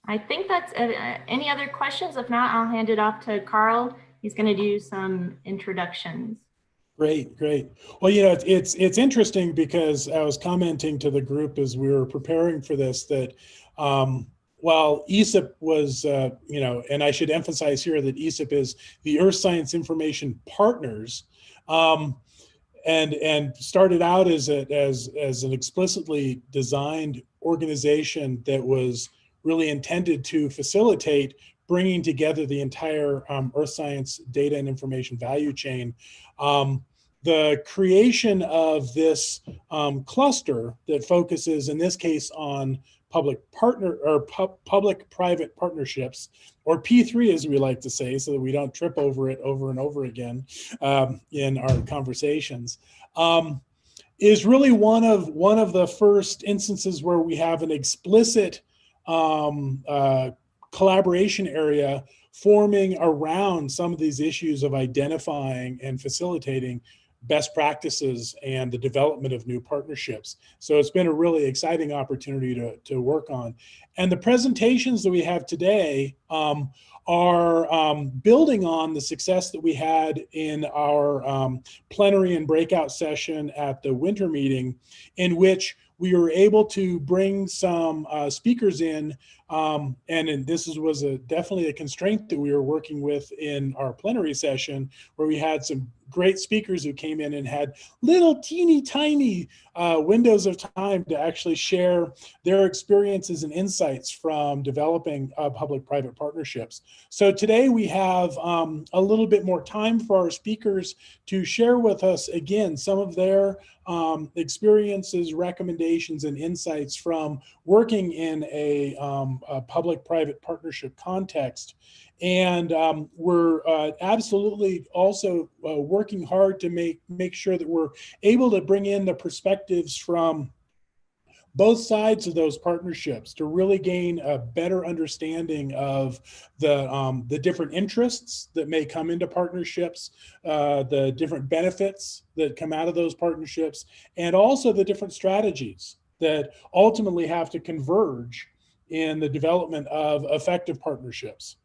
I think that's any other questions? If not, I'll hand it off to Carl. He's going to do some introductions. Great, great. Well, you know, it's interesting because I was commenting to the group as we were preparing for this that while ESIP was, you know, and I should emphasize here that ESIP is the Earth Science Information Partners, um, and started out as an explicitly designed organization that was really intended to facilitate bringing together the entire earth science data and information value chain. The creation of this cluster that focuses, in this case, on public-private partnerships, or P3, as we like to say, so that we don't trip over it over and over again in our conversations, is really one of the first instances where we have an explicit collaboration area forming around some of these issues of identifying and facilitating best practices and the development of new partnerships. So it's been a really exciting opportunity to work on. And the presentations that we have today are building on the success that we had in our plenary and breakout session at the winter meeting, in which we were able to bring some speakers in, and this was definitely a constraint that we were working with in our plenary session, where we had some great speakers who came in and had little teeny tiny windows of time to actually share their experiences and insights from developing public-private partnerships. So today we have a little bit more time for our speakers to share with us, again, some of their experiences, recommendations, and insights from working in a public-private partnership context. And we're absolutely also working hard to make sure that we're able to bring in the perspectives from both sides of those partnerships to really gain a better understanding of the different interests that may come into partnerships, the different benefits that come out of those partnerships, and also the different strategies that ultimately have to converge in the development of effective partnerships.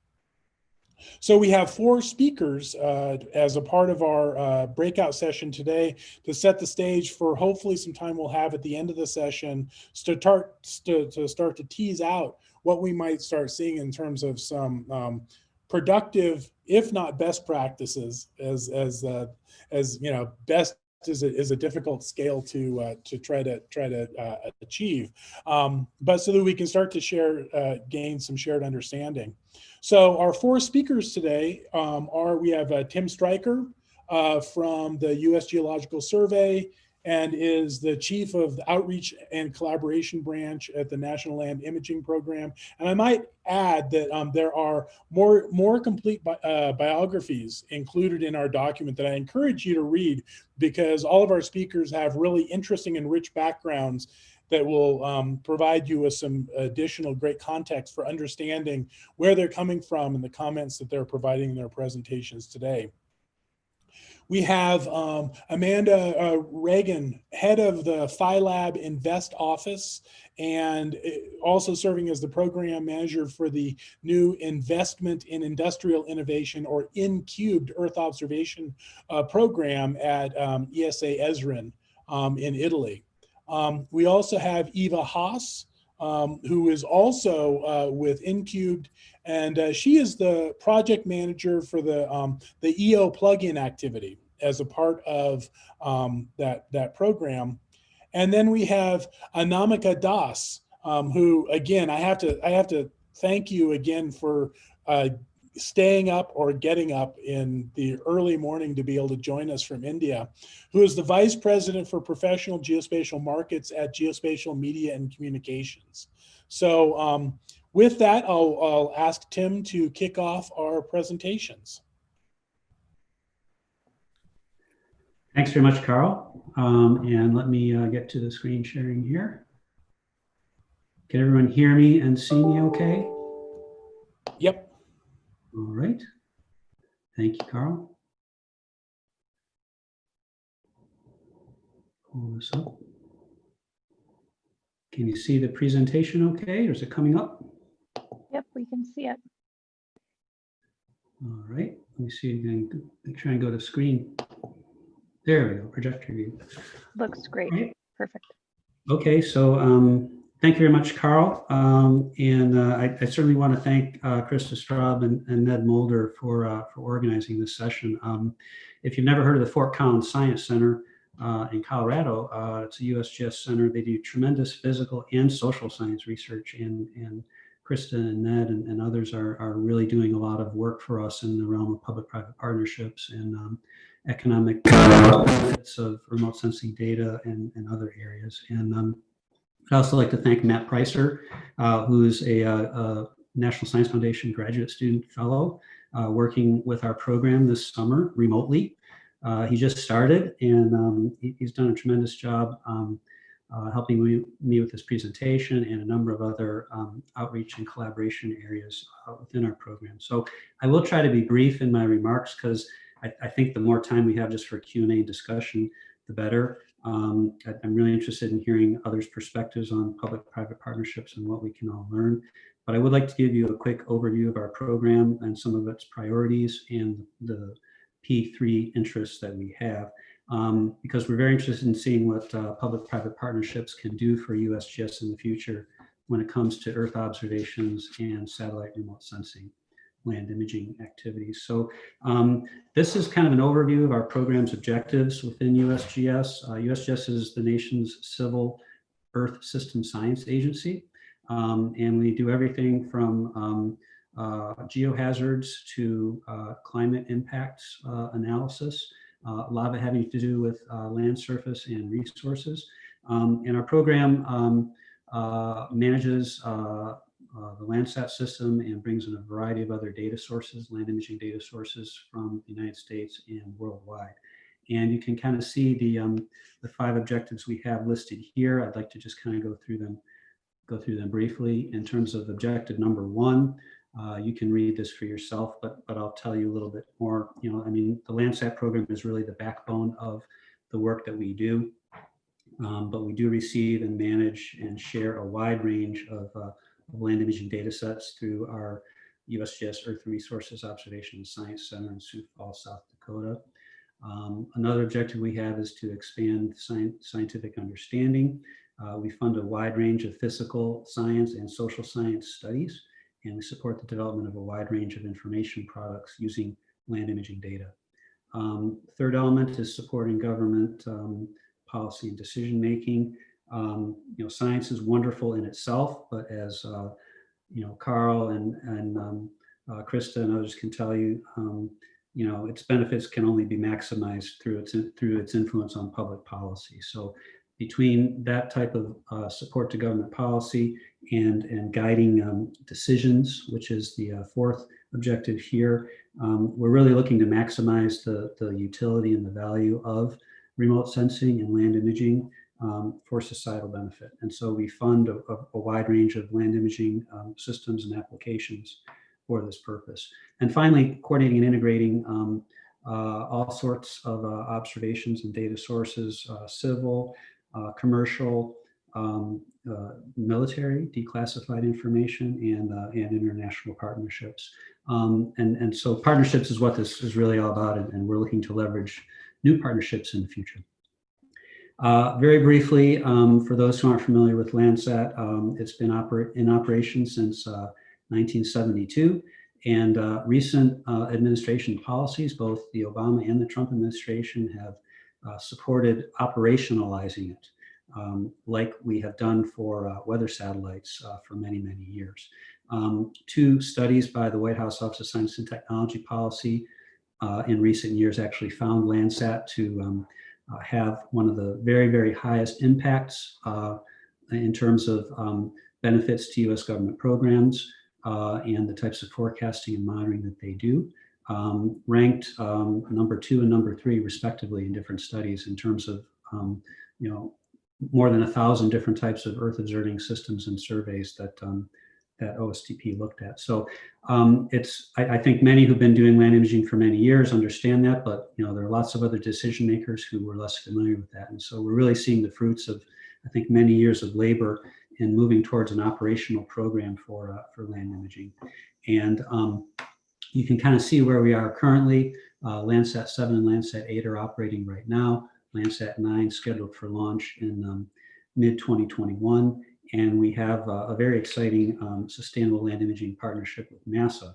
So we have 4 speakers as a part of our breakout session today to set the stage for hopefully some time we'll have at the end of the session to start to tease out what we might start seeing in terms of some productive, if not best practices, as you know, best is a difficult scale to try to achieve, but so that we can start to gain some shared understanding. So our 4 speakers today we have Tim Stryker from the U.S. Geological Survey, and is the chief of the Outreach and Collaboration Branch at the National Land Imaging Program. And I might add that there are more complete biographies included in our document that I encourage you to read, because all of our speakers have really interesting and rich backgrounds that will provide you with some additional great context for understanding where they're coming from and the comments that they're providing in their presentations today. We have Amanda Reagan, head of the PhiLab Invest office, and also serving as the program manager for the new Investment in Industrial Innovation, or InCubed, Earth Observation program at ESA Esrin in Italy. We also have Eva Haas, who is also with InCubed, and she is the project manager for the EO plugin activity as a part of that program. And then we have Anamika Das, who, again, I have to thank you again for staying up or getting up in the early morning to be able to join us from India, who is the Vice President for Professional Geospatial Markets at Geospatial Media and Communications. So with that, I'll ask Tim to kick off our presentations. Thanks very much, Carl. And let me get to the screen sharing here. Can everyone hear me and see me okay? Yep. All right. Thank you, Carl. Pull this up. Can you see the presentation okay, or is it coming up? can see it. All right, let me see. I'm going to try and go to screen. There we go, projector view. Looks great. Right. Perfect. Okay, so thank you very much, Carl. I certainly want to thank Krista Straub and Ned Mulder for organizing this session. If you've never heard of the Fort Collins Science Center in Colorado, it's a USGS center. They do tremendous physical and social science research, and Krista and Ned and others are really doing a lot of work for us in the realm of public-private partnerships and economic benefits of remote sensing data and other areas. And I'd also like to thank Matt Pricer, who's a National Science Foundation graduate student fellow working with our program this summer remotely. He just started, and he's done a tremendous job helping me with this presentation and a number of other outreach and collaboration areas within our program. So I will try to be brief in my remarks because I think the more time we have just for Q&A discussion, the better. I'm really interested in hearing others' perspectives on public-private partnerships and what we can all learn. But I would like to give you a quick overview of our program and some of its priorities and the P3 interests that we have, because we're very interested in seeing what public-private partnerships can do for USGS in the future when it comes to Earth observations and satellite remote sensing land imaging activities. So this is kind of an overview of our program's objectives within USGS. USGS is the nation's civil Earth system science agency, and we do everything from geohazards to climate impacts analysis, a lot of it having to do with land surface and resources. And our program manages the Landsat system and brings in a variety of other data sources, land imaging data sources from the United States and worldwide. And you can kind of see the 5 objectives we have listed here. I'd like to just kind of go through them briefly. In terms of objective number 1, you can read this for yourself, but I'll tell you a little bit more. You know, I mean, the Landsat program is really the backbone of the work that we do, but we do receive and manage and share a wide range of land imaging data sets through our USGS Earth Resources Observation and Science Center in Sioux Falls, South Dakota. Another objective we have is to expand scientific understanding. We fund a wide range of physical science and social science studies, and we support the development of a wide range of information products using land imaging data. Third element is supporting government policy and decision making. You know, science is wonderful in itself, but as you know, Carl and Krista and others can tell you, you know, its benefits can only be maximized through its influence on public policy. So between that type of support to government policy and guiding decisions, which is the 4th objective here, we're really looking to maximize the utility and the value of remote sensing and land imaging for societal benefit. And so we fund a wide range of land imaging systems and applications for this purpose. And finally, coordinating and integrating all sorts of observations and data sources, civil, commercial, military, declassified information, and international partnerships. And so partnerships is what this is really all about, and we're looking to leverage new partnerships in the future. Very briefly, for those who aren't familiar with Landsat, it's been in operation since 1972, and recent administration policies, both the Obama and the Trump administration, have supported operationalizing it, like we have done for weather satellites for many, many years. 2 studies by the White House Office of Science and Technology Policy in recent years actually found Landsat to have one of the very, very highest impacts in terms of benefits to US government programs and the types of forecasting and monitoring that they do, ranked number 2 and number 3 respectively in different studies in terms of you know, more than 1,000 different types of Earth observing systems and surveys that that OSTP looked at. So I think many who've been doing land imaging for many years understand that, but you know, there are lots of other decision makers who were less familiar with that. And so we're really seeing the fruits of, I think, many years of labor in moving towards an operational program for land imaging. And you can kind of see where we are currently. Landsat 7 and Landsat 8 are operating right now. Landsat 9 scheduled for launch in mid-2021. And we have a very exciting sustainable land imaging partnership with NASA.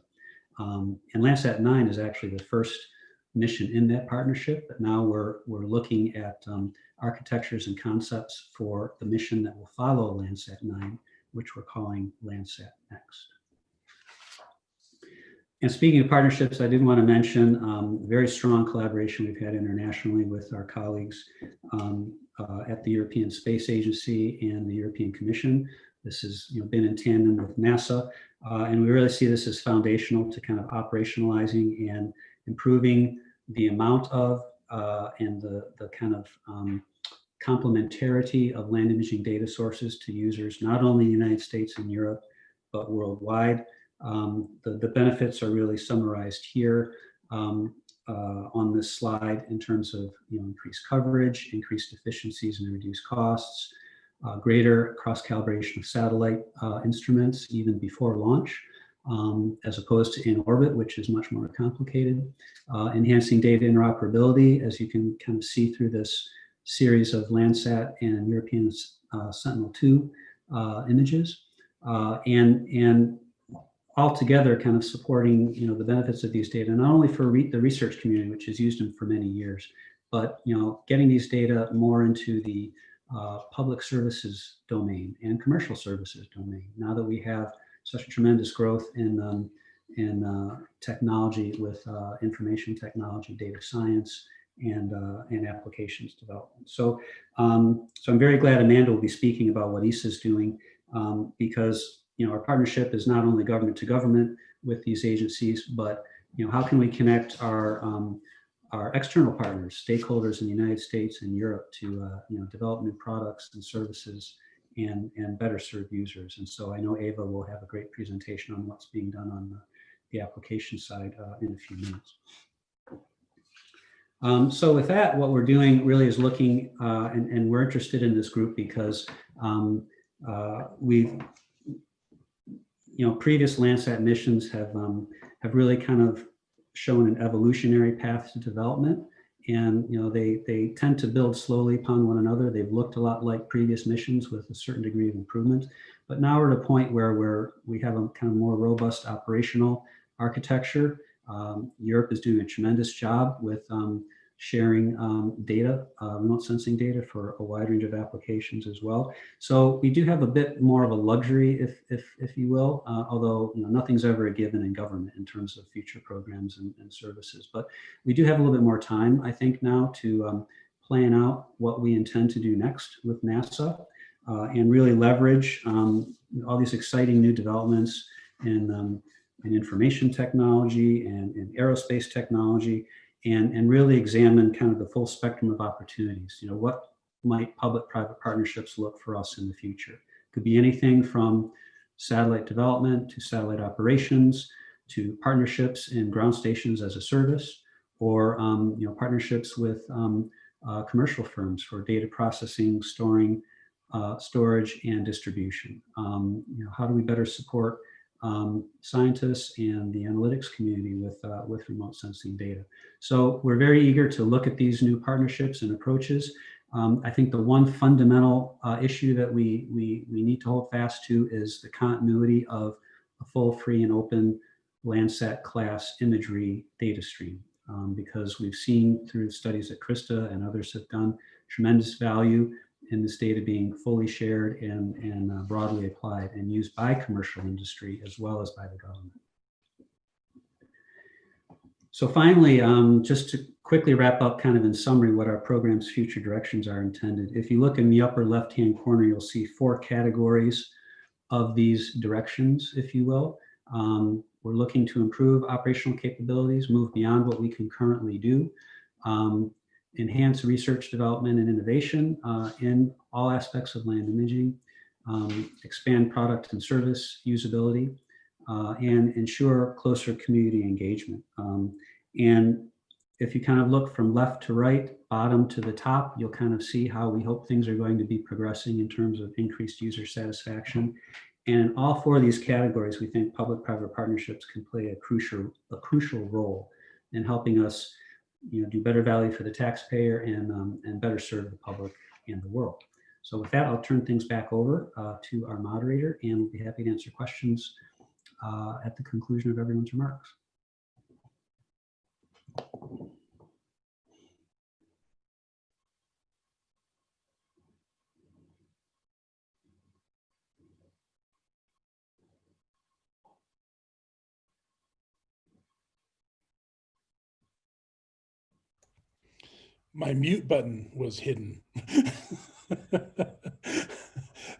And Landsat 9 is actually the first mission in that partnership, but now we're looking at architectures and concepts for the mission that will follow Landsat 9, which we're calling Landsat Next. And speaking of partnerships, I did want to mention very strong collaboration we've had internationally with our colleagues at the European Space Agency and the European Commission. This has been in tandem with NASA, and we really see this as foundational to kind of operationalizing and improving the amount of and the kind of complementarity of land imaging data sources to users, not only in the United States and Europe, but worldwide. The benefits are really summarized here on this slide in terms of increased coverage, increased efficiencies and reduced costs, greater cross-calibration of satellite instruments even before launch, as opposed to in orbit, which is much more complicated, enhancing data interoperability, as you can kind of see through this series of Landsat and European Sentinel-2 images, and altogether kind of supporting the benefits of these data, not only for the research community, which has used them for many years, but getting these data more into the public services domain and commercial services domain. Now that we have such a tremendous growth in technology with information technology, data science, and applications development. So I'm very glad Amanda will be speaking about what ESA is doing, because our partnership is not only government to government with these agencies, but how can we connect our external partners, stakeholders in the United States and Europe to develop new products and services and better serve users. And so I know Ava will have a great presentation on what's being done on the application side in a few minutes. So with that, what we're doing really is looking, and we're interested in this group because we've previous Landsat missions have really kind of shown an evolutionary path to development, and they tend to build slowly upon one another. They've looked a lot like previous missions with a certain degree of improvement, but now we're at a point where we have a kind of more robust operational architecture. Europe is doing a tremendous job with sharing data, remote sensing data for a wide range of applications as well. So we do have a bit more of a luxury, if you will, although nothing's ever a given in government in terms of future programs and services. But we do have a little bit more time, I think, now to plan out what we intend to do next with NASA and really leverage all these exciting new developments in information technology and in aerospace technology, and really examine kind of the full spectrum of opportunities. What might public-private partnerships look for us in the future? Could be anything from satellite development to satellite operations to partnerships in ground stations as a service, or partnerships with commercial firms for data processing, storage, and distribution. How do we better support scientists and the analytics community with remote sensing data? So we're very eager to look at these new partnerships and approaches. I think the one fundamental issue that we need to hold fast to is the continuity of a full, free, and open Landsat class imagery data stream, because we've seen through studies that Krista and others have done tremendous value in this data being fully shared and broadly applied and used by commercial industry as well as by the government. So finally, just to quickly wrap up kind of in summary what our program's future directions are intended. If you look in the upper left-hand corner, you'll see 4 categories of these directions, if you will. We're looking to improve operational capabilities, move beyond what we can currently do, enhance research, development, and innovation in all aspects of land imaging, expand product and service usability, and ensure closer community engagement. And if you kind of look from left to right, bottom to the top, you'll kind of see how we hope things are going to be progressing in terms of increased user satisfaction. And in all four of these categories, we think public-private partnerships can play a crucial role in helping us, do better value for the taxpayer and better serve the public and the world. So with that, I'll turn things back over to our moderator, and we'll be happy to answer questions at the conclusion of everyone's remarks. My mute button was hidden.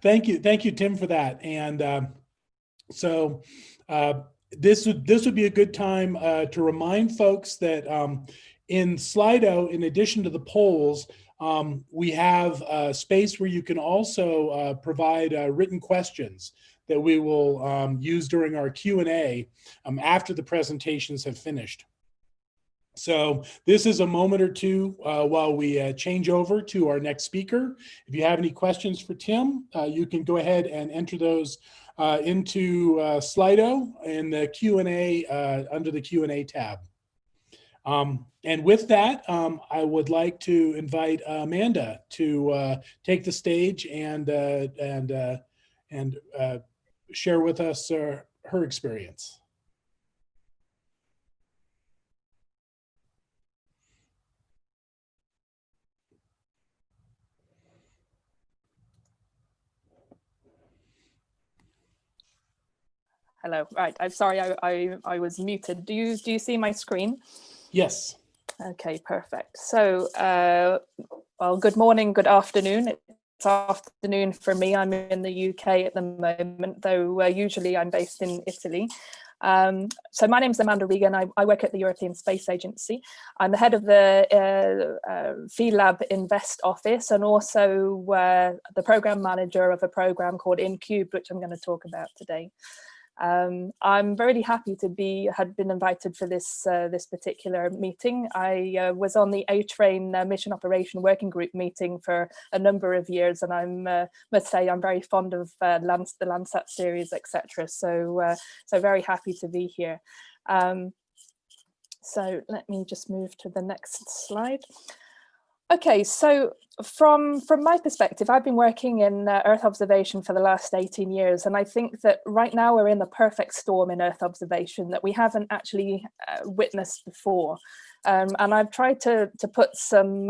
Thank you, Tim, for that. And so this would be a good time to remind folks that in Slido, in addition to the polls, we have a space where you can also provide written questions that we will use during our Q&A after the presentations have finished. So this is a moment or two while we change over to our next speaker. If you have any questions for Tim, you can go ahead and enter those into Slido in the Q&A under the Q&A tab. And with that, I would like to invite Amanda to take the stage and share with us her experience. Hello. Right. I'm sorry, I was muted. Do you see my screen? Yes. Okay, perfect. So, well, good morning, good afternoon. It's afternoon for me. I'm in the UK at the moment, though usually I'm based in Italy. So my name is Amanda Regan. I work at the European Space Agency. I'm the head of the PhilLab Invest office and also the program manager of a program called InCube, which I'm going to talk about today. I'm very happy to had been invited for this this particular meeting. I was on the A-Train Mission Operation Working Group meeting for a number of years, and I must say I'm very fond of the Landsat series, etc. So very happy to be here. So let me just move to the next slide. Okay, so from my perspective, I've been working in Earth observation for the last 18 years, and I think that right now we're in the perfect storm in Earth observation that we haven't actually witnessed before. And I've tried to put some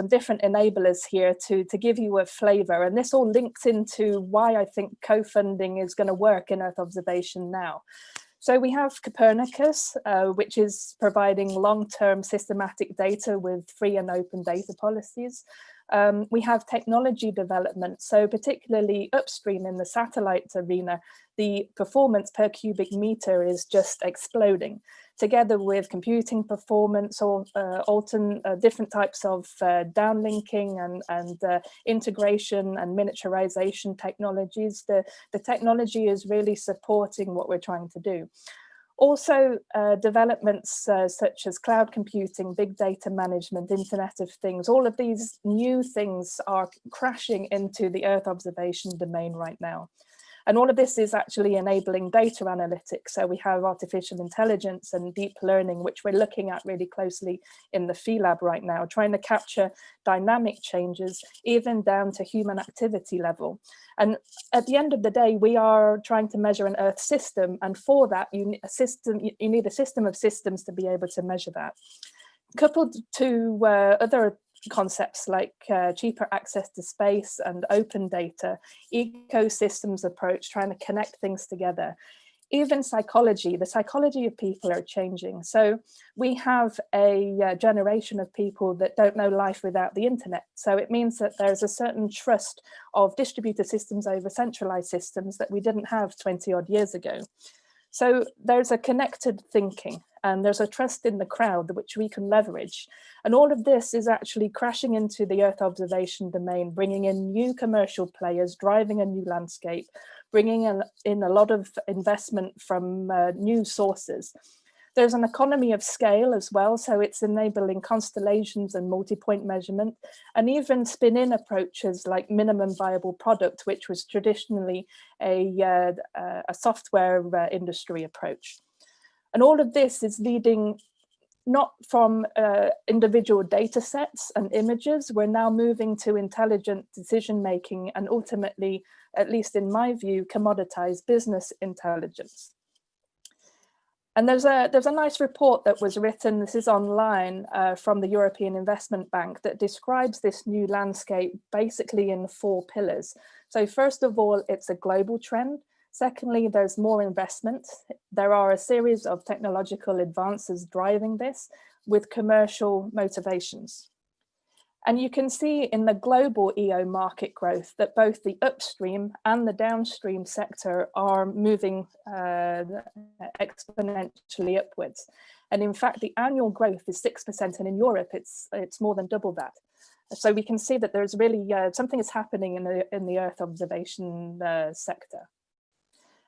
different enablers here to give you a flavor, and this all links into why I think co-funding is going to work in Earth observation now. So we have Copernicus, which is providing long-term systematic data with free and open data policies. We have technology development, so particularly upstream in the satellite arena, the performance per cubic meter is just exploding, together with computing performance or different types of downlinking and integration and miniaturization technologies. The technology is really supporting what we're trying to do. Also, developments such as cloud computing, big data management, Internet of Things, all of these new things are crashing into the Earth observation domain right now. And all of this is actually enabling data analytics. So we have artificial intelligence and deep learning, which we're looking at really closely in the PhilLab right now, trying to capture dynamic changes, even down to human activity level. And at the end of the day, we are trying to measure an Earth system. And for that, you need a system of systems to be able to measure that. Coupled to other concepts like cheaper access to space and open data, ecosystems approach, trying to connect things together. Even psychology, the psychology of people are changing. So we have a generation of people that don't know life without the internet. So it means that there's a certain trust of distributed systems over centralized systems that we didn't have 20 odd years ago. So there's a connected thinking and there's a trust in the crowd which we can leverage. And all of this is actually crashing into the Earth observation domain, bringing in new commercial players, driving a new landscape, bringing in a lot of investment from new sources. There's an economy of scale as well, so it's enabling constellations and multi-point measurement, and even spin-in approaches like minimum viable product, which was traditionally a software industry approach. And all of this is leading not from individual data sets and images. We're now moving to intelligent decision making and ultimately, at least in my view, commoditized business intelligence. And there's a nice report that was written, this is online, from the European Investment Bank, that describes this new landscape basically in 4 pillars. So first of all, it's a global trend. Secondly, there's more investment. There are a series of technological advances driving this with commercial motivations. And you can see in the global EO market growth that both the upstream and the downstream sector are moving exponentially upwards. And in fact, the annual growth is 6%, and in Europe, it's more than double that. So we can see that there's really something is happening in the Earth observation sector.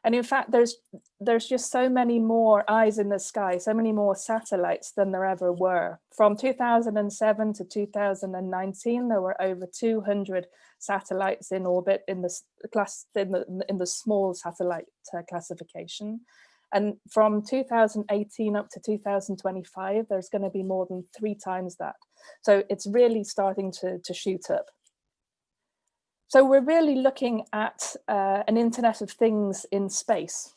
And in fact, there's just so many more eyes in the sky, so many more satellites than there ever were. From 2007 to 2019, there were over 200 satellites in orbit in the small satellite classification. And from 2018 up to 2025, there's going to be more than 3 times that. So it's really starting to shoot up. So we're really looking at an Internet of Things in space,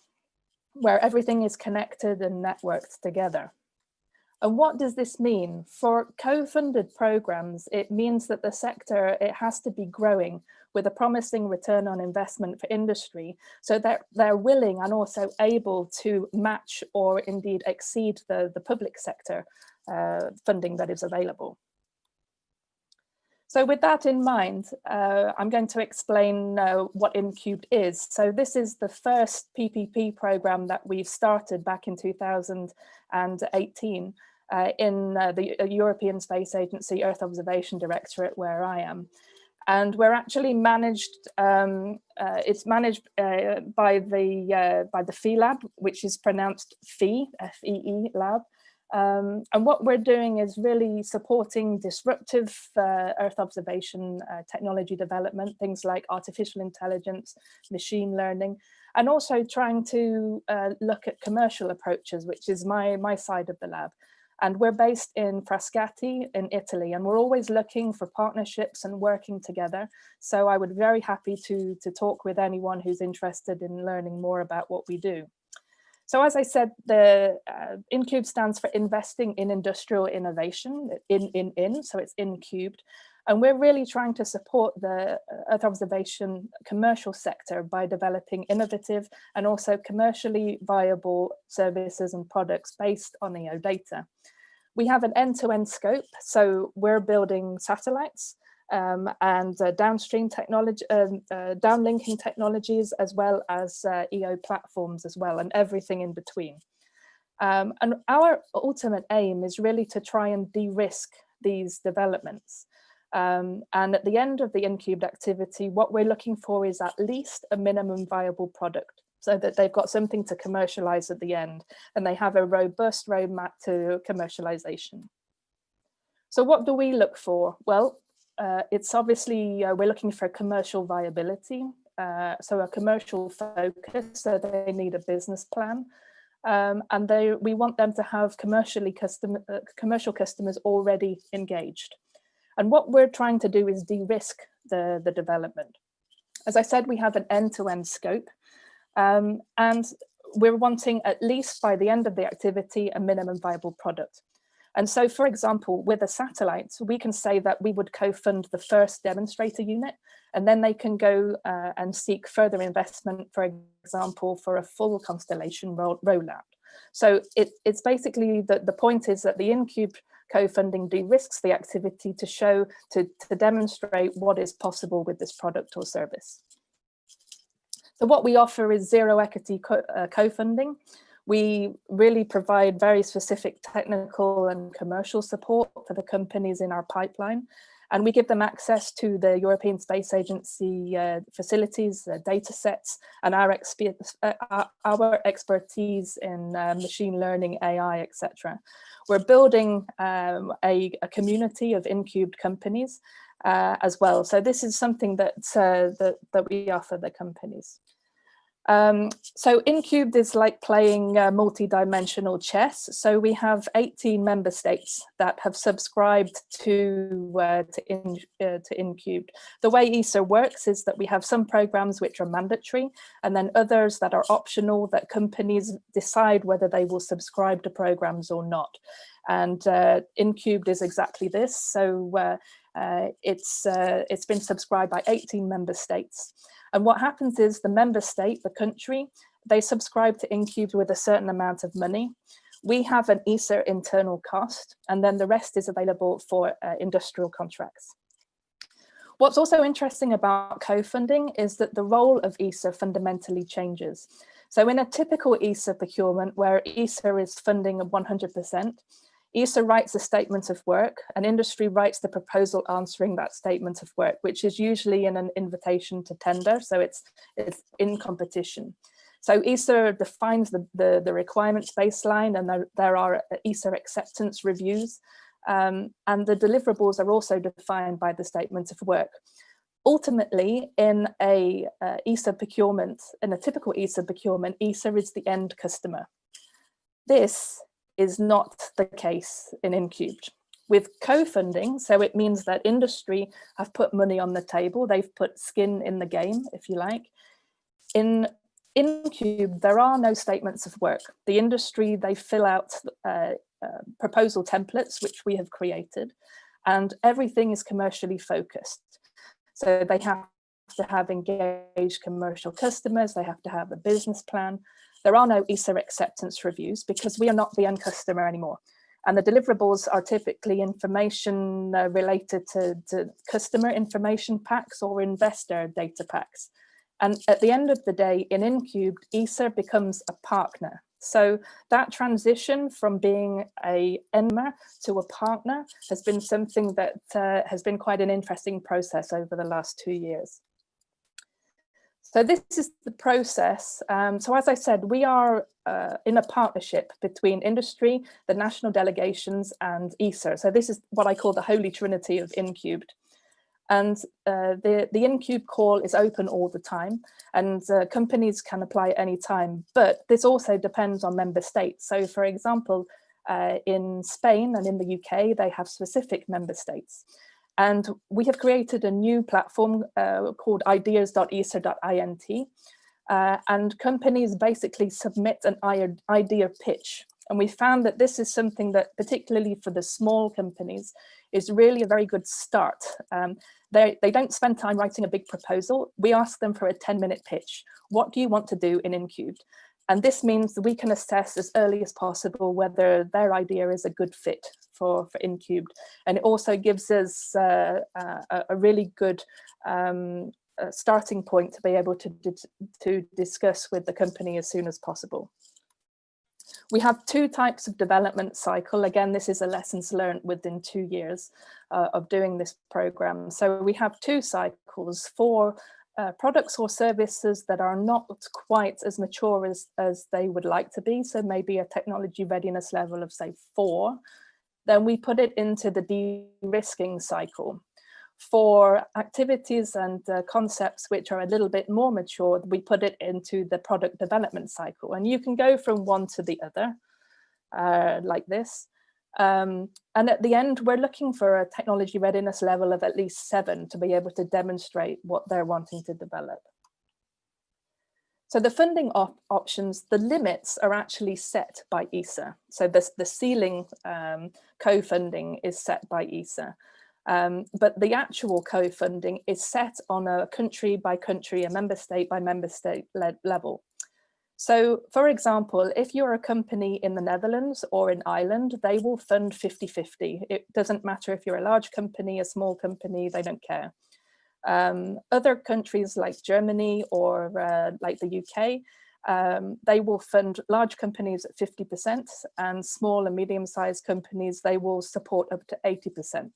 where everything is connected and networked together. And what does this mean? For co-funded programs, it means that the sector, it has to be growing with a promising return on investment for industry, so that they're willing and also able to match or indeed exceed the public sector funding that is available. So with that in mind, I'm going to explain what InCubed is. So this is the first PPP program that we've started back in 2018 in the European Space Agency Earth Observation Directorate, where I am. And we're actually managed, it's managed by the FEE lab, which is pronounced FEE, F-E-E lab. And what we're doing is really supporting disruptive Earth observation technology development, things like artificial intelligence, machine learning, and also trying to look at commercial approaches, which is my side of the lab. And we're based in Frascati in Italy, and we're always looking for partnerships and working together. So I would be very happy to talk with anyone who's interested in learning more about what we do. So as I said, the InCubed stands for Investing in Industrial Innovation, so it's InCubed. And we're really trying to support the Earth observation commercial sector by developing innovative and also commercially viable services and products based on EO data. We have an end-to-end scope, so we're building satellites and downstream technology, downlinking technologies, as well as EO platforms as well, and everything in between. And our ultimate aim is really to try and de-risk these developments. And at the end of the InCubed activity, what we're looking for is at least a minimum viable product, so that they've got something to commercialize at the end, and they have a robust roadmap to commercialization. So what do we look for? Well, it's obviously, we're looking for commercial viability, so a commercial focus, so they need a business plan. And we want them to have commercial customers already engaged. And what we're trying to do is de-risk the development. As I said, we have an end-to-end scope, and we're wanting, at least by the end of the activity, a minimum viable product. And so, for example, with a satellite, we can say that we would co-fund the first demonstrator unit, and then they can go and seek further investment, for example, for a full constellation rollout. So it's basically the point is that the InCubed co-funding de-risks the activity to show, to demonstrate what is possible with this product or service. So what we offer is zero equity co-funding. We really provide very specific technical and commercial support for the companies in our pipeline. And we give them access to the European Space Agency facilities, data sets, and our expertise in machine learning, AI, etc. We're building a community of InCubed companies as well. So this is something that, that we offer the companies. So InCubed is like playing multi-dimensional chess. So we have 18 member states that have subscribed to InCubed. The way ESA works is that we have some programs which are mandatory, and then others that are optional, that companies decide whether they will subscribe to programs or not. And InCubed is exactly this. So it's been subscribed by 18 member states. And what happens is the member state, the country, they subscribe to InCubed with a certain amount of money. We have an ESA internal cost, and then the rest is available for industrial contracts. What's also interesting about co-funding is that the role of ESA fundamentally changes. So in a typical ESA procurement, where ESA is funding 100%, ESA writes a statement of work, and industry writes the proposal answering that statement of work, which is usually in an invitation to tender, so it's in competition. So ESA defines the requirements baseline, and there are ESA acceptance reviews, and the deliverables are also defined by the statement of work. Ultimately, in a ESA procurement, in a typical ESA procurement, ESA is the end customer. This is not the case in InCubed. With co-funding, so it means that industry have put money on the table, they've put skin in the game, if you like. In InCubed, there are no statements of work. The industry, they fill out proposal templates, which we have created, and everything is commercially focused. So they have to have engaged commercial customers, they have to have a business plan. There are no ESA acceptance reviews because we are not the end customer anymore. And the deliverables are typically information related to customer information packs or investor data packs. And at the end of the day, in InCubed, ESA becomes a partner. So that transition from being an ENMA to a partner has been something that has been quite an interesting process over the last 2 years. So this is the process. So as I said, we are in a partnership between industry, the national delegations, and ESA. So this is what I call the holy trinity of InCubed. And the InCubed call is open all the time, and companies can apply at any time, but this also depends on member states. So for example, in Spain and in the UK, they have specific member states. And we have created a new platform called ideas.esa.int. And companies basically submit an idea pitch. And we found that this is something that, particularly for the small companies, is really a very good start. They don't spend time writing a big proposal. We ask them for a 10-minute pitch. What do you want to do in InCubed? And this means that we can assess as early as possible whether their idea is a good fit for InCubed. And it also gives us a really good starting point to be able to discuss with the company as soon as possible. We have 2 types of development cycle. Again, this is a lessons learned within 2 years of doing this program. So we have 2 cycles for products or services that are not quite as mature as they would like to be. So maybe a technology readiness level of, say, 4. Then we put it into the de-risking cycle. For activities and concepts which are a little bit more mature, we put it into the product development cycle. And you can go from one to the other, like this. And at the end, we're looking for a technology readiness level of at least 7 to be able to demonstrate what they're wanting to develop. So the funding options, the limits are actually set by ESA. So the ceiling co-funding is set by ESA. But the actual co-funding is set on a country by country, a member state by member state level. So for example, if you're a company in the Netherlands or in Ireland, they will fund 50-50. It doesn't matter if you're a large company, a small company, they don't care. Other countries like Germany or like the UK, they will fund large companies at 50%, and small and medium-sized companies, they will support up to 80%.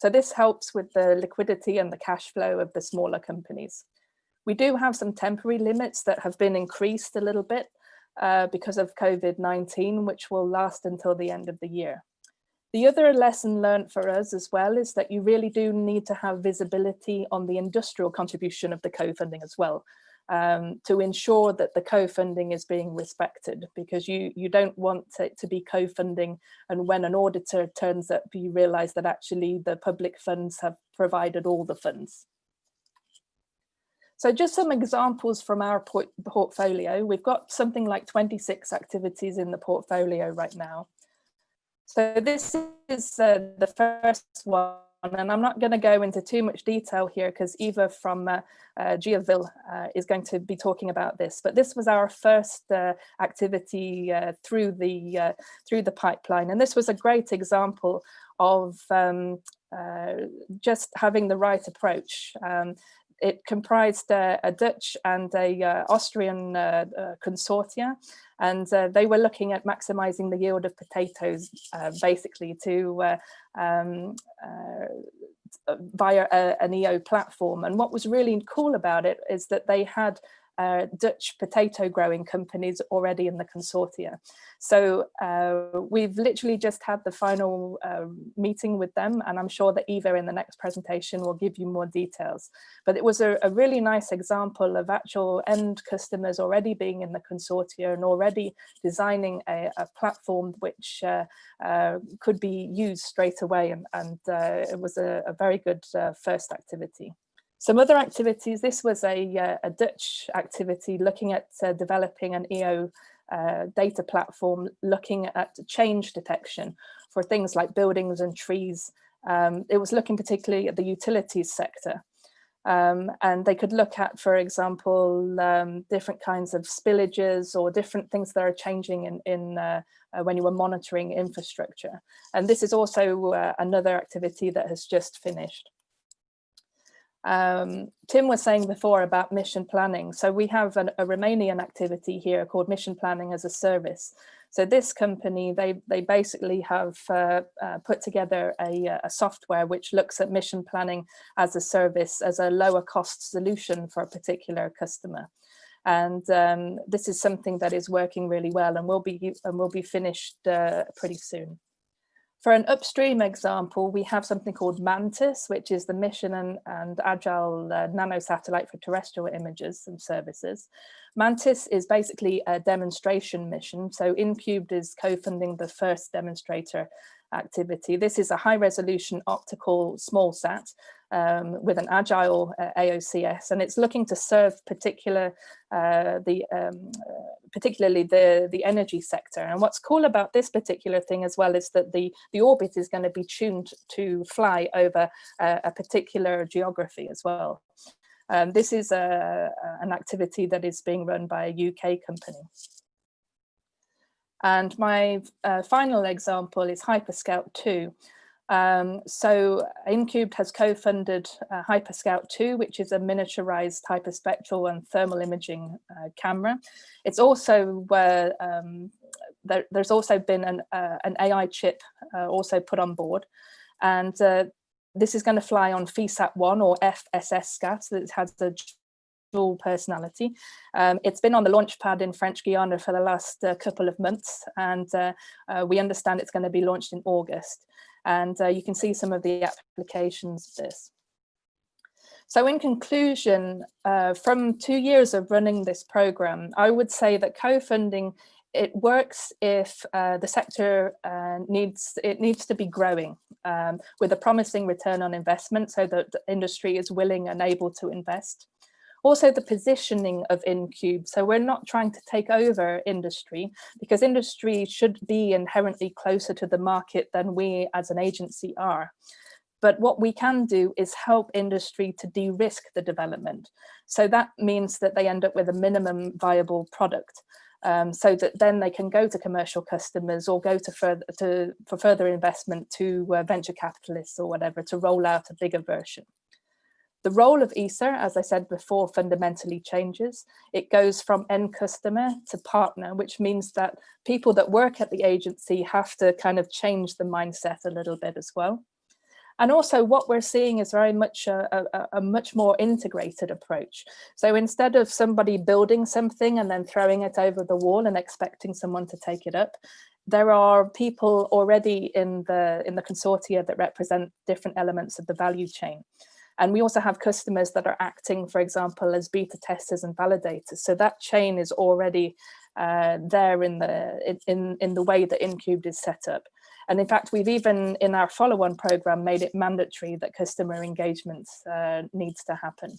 So this helps with the liquidity and the cash flow of the smaller companies. We do have some temporary limits that have been increased a little bit because of COVID-19, which will last until the end of the year. The other lesson learned for us as well is that you really do need to have visibility on the industrial contribution of the co-funding as well, to ensure that the co-funding is being respected, because you don't want it to be co-funding and when an auditor turns up, you realize that actually the public funds have provided all the funds. So just some examples from our portfolio. We've got something like 26 activities in the portfolio right now. So this is the first one, and I'm not going to go into too much detail here because Eva from Geoville is going to be talking about this. But this was our first activity through the pipeline, and this was a great example of just having the right approach. It comprised a Dutch and a Austrian consortia, and they were looking at maximizing the yield of potatoes, basically to via an EO platform. And what was really cool about it is that they had Dutch potato growing companies already in the consortia. So we've literally just had the final meeting with them, and I'm sure that Eva in the next presentation will give you more details. But it was a really nice example of actual end customers already being in the consortia and already designing a platform which could be used straight away, and it was a very good first activity. Some other activities, this was a Dutch activity looking at developing an EO data platform, looking at change detection for things like buildings and trees. It was looking particularly at the utilities sector. And they could look at, for example, different kinds of spillages or different things that are changing when you were monitoring infrastructure. And this is also another activity that has just finished. Tim was saying before about mission planning. So we have a Romanian activity here called Mission Planning as a Service. So this company, they basically have put together a software which looks at mission planning as a service, as a lower cost solution for a particular customer. And this is something that is working really well and will be finished pretty soon. For an upstream example, we have something called Mantis, which is the mission and agile nanosatellite for terrestrial images and services. Mantis is basically a demonstration mission. So InCubed is co-funding the first demonstrator activity. This is a high resolution optical small sat with an agile AOCS, and it's looking to serve particularly the energy sector. And what's cool about this particular thing as well is that the orbit is going to be tuned to fly over a particular geography as well. This is an activity that is being run by a UK company. And my final example is Hyperscout 2. So InCubed has co-funded Hyperscout 2, which is a miniaturized hyperspectral and thermal imaging camera. It's also there's also been an AI chip also put on board, and this is going to fly on FESAT-1 or FSS-SCAT, so it has a dual personality. It's been on the launch pad in French Guiana for the last couple of months, and we understand it's going to be launched in August. And you can see some of the applications of this. So in conclusion, from 2 years of running this program, I would say that co-funding, it works if the sector needs to be growing with a promising return on investment so that the industry is willing and able to invest. Also the positioning of InCubed. So we're not trying to take over industry, because industry should be inherently closer to the market than we as an agency are. But what we can do is help industry to de-risk the development. So that means that they end up with a minimum viable product, so that then they can go to commercial customers or go for further investment to venture capitalists or whatever to roll out a bigger version. The role of ESA, as I said before, fundamentally changes. It goes from end customer to partner, which means that people that work at the agency have to kind of change the mindset a little bit as well. And also what we're seeing is very much a much more integrated approach. So instead of somebody building something and then throwing it over the wall and expecting someone to take it up, there are people already in the consortia that represent different elements of the value chain. And we also have customers that are acting, for example, as beta testers and validators. So that chain is already there in the way that InCubed is set up. And in fact, we've even in our follow-on program made it mandatory that customer engagements needs to happen.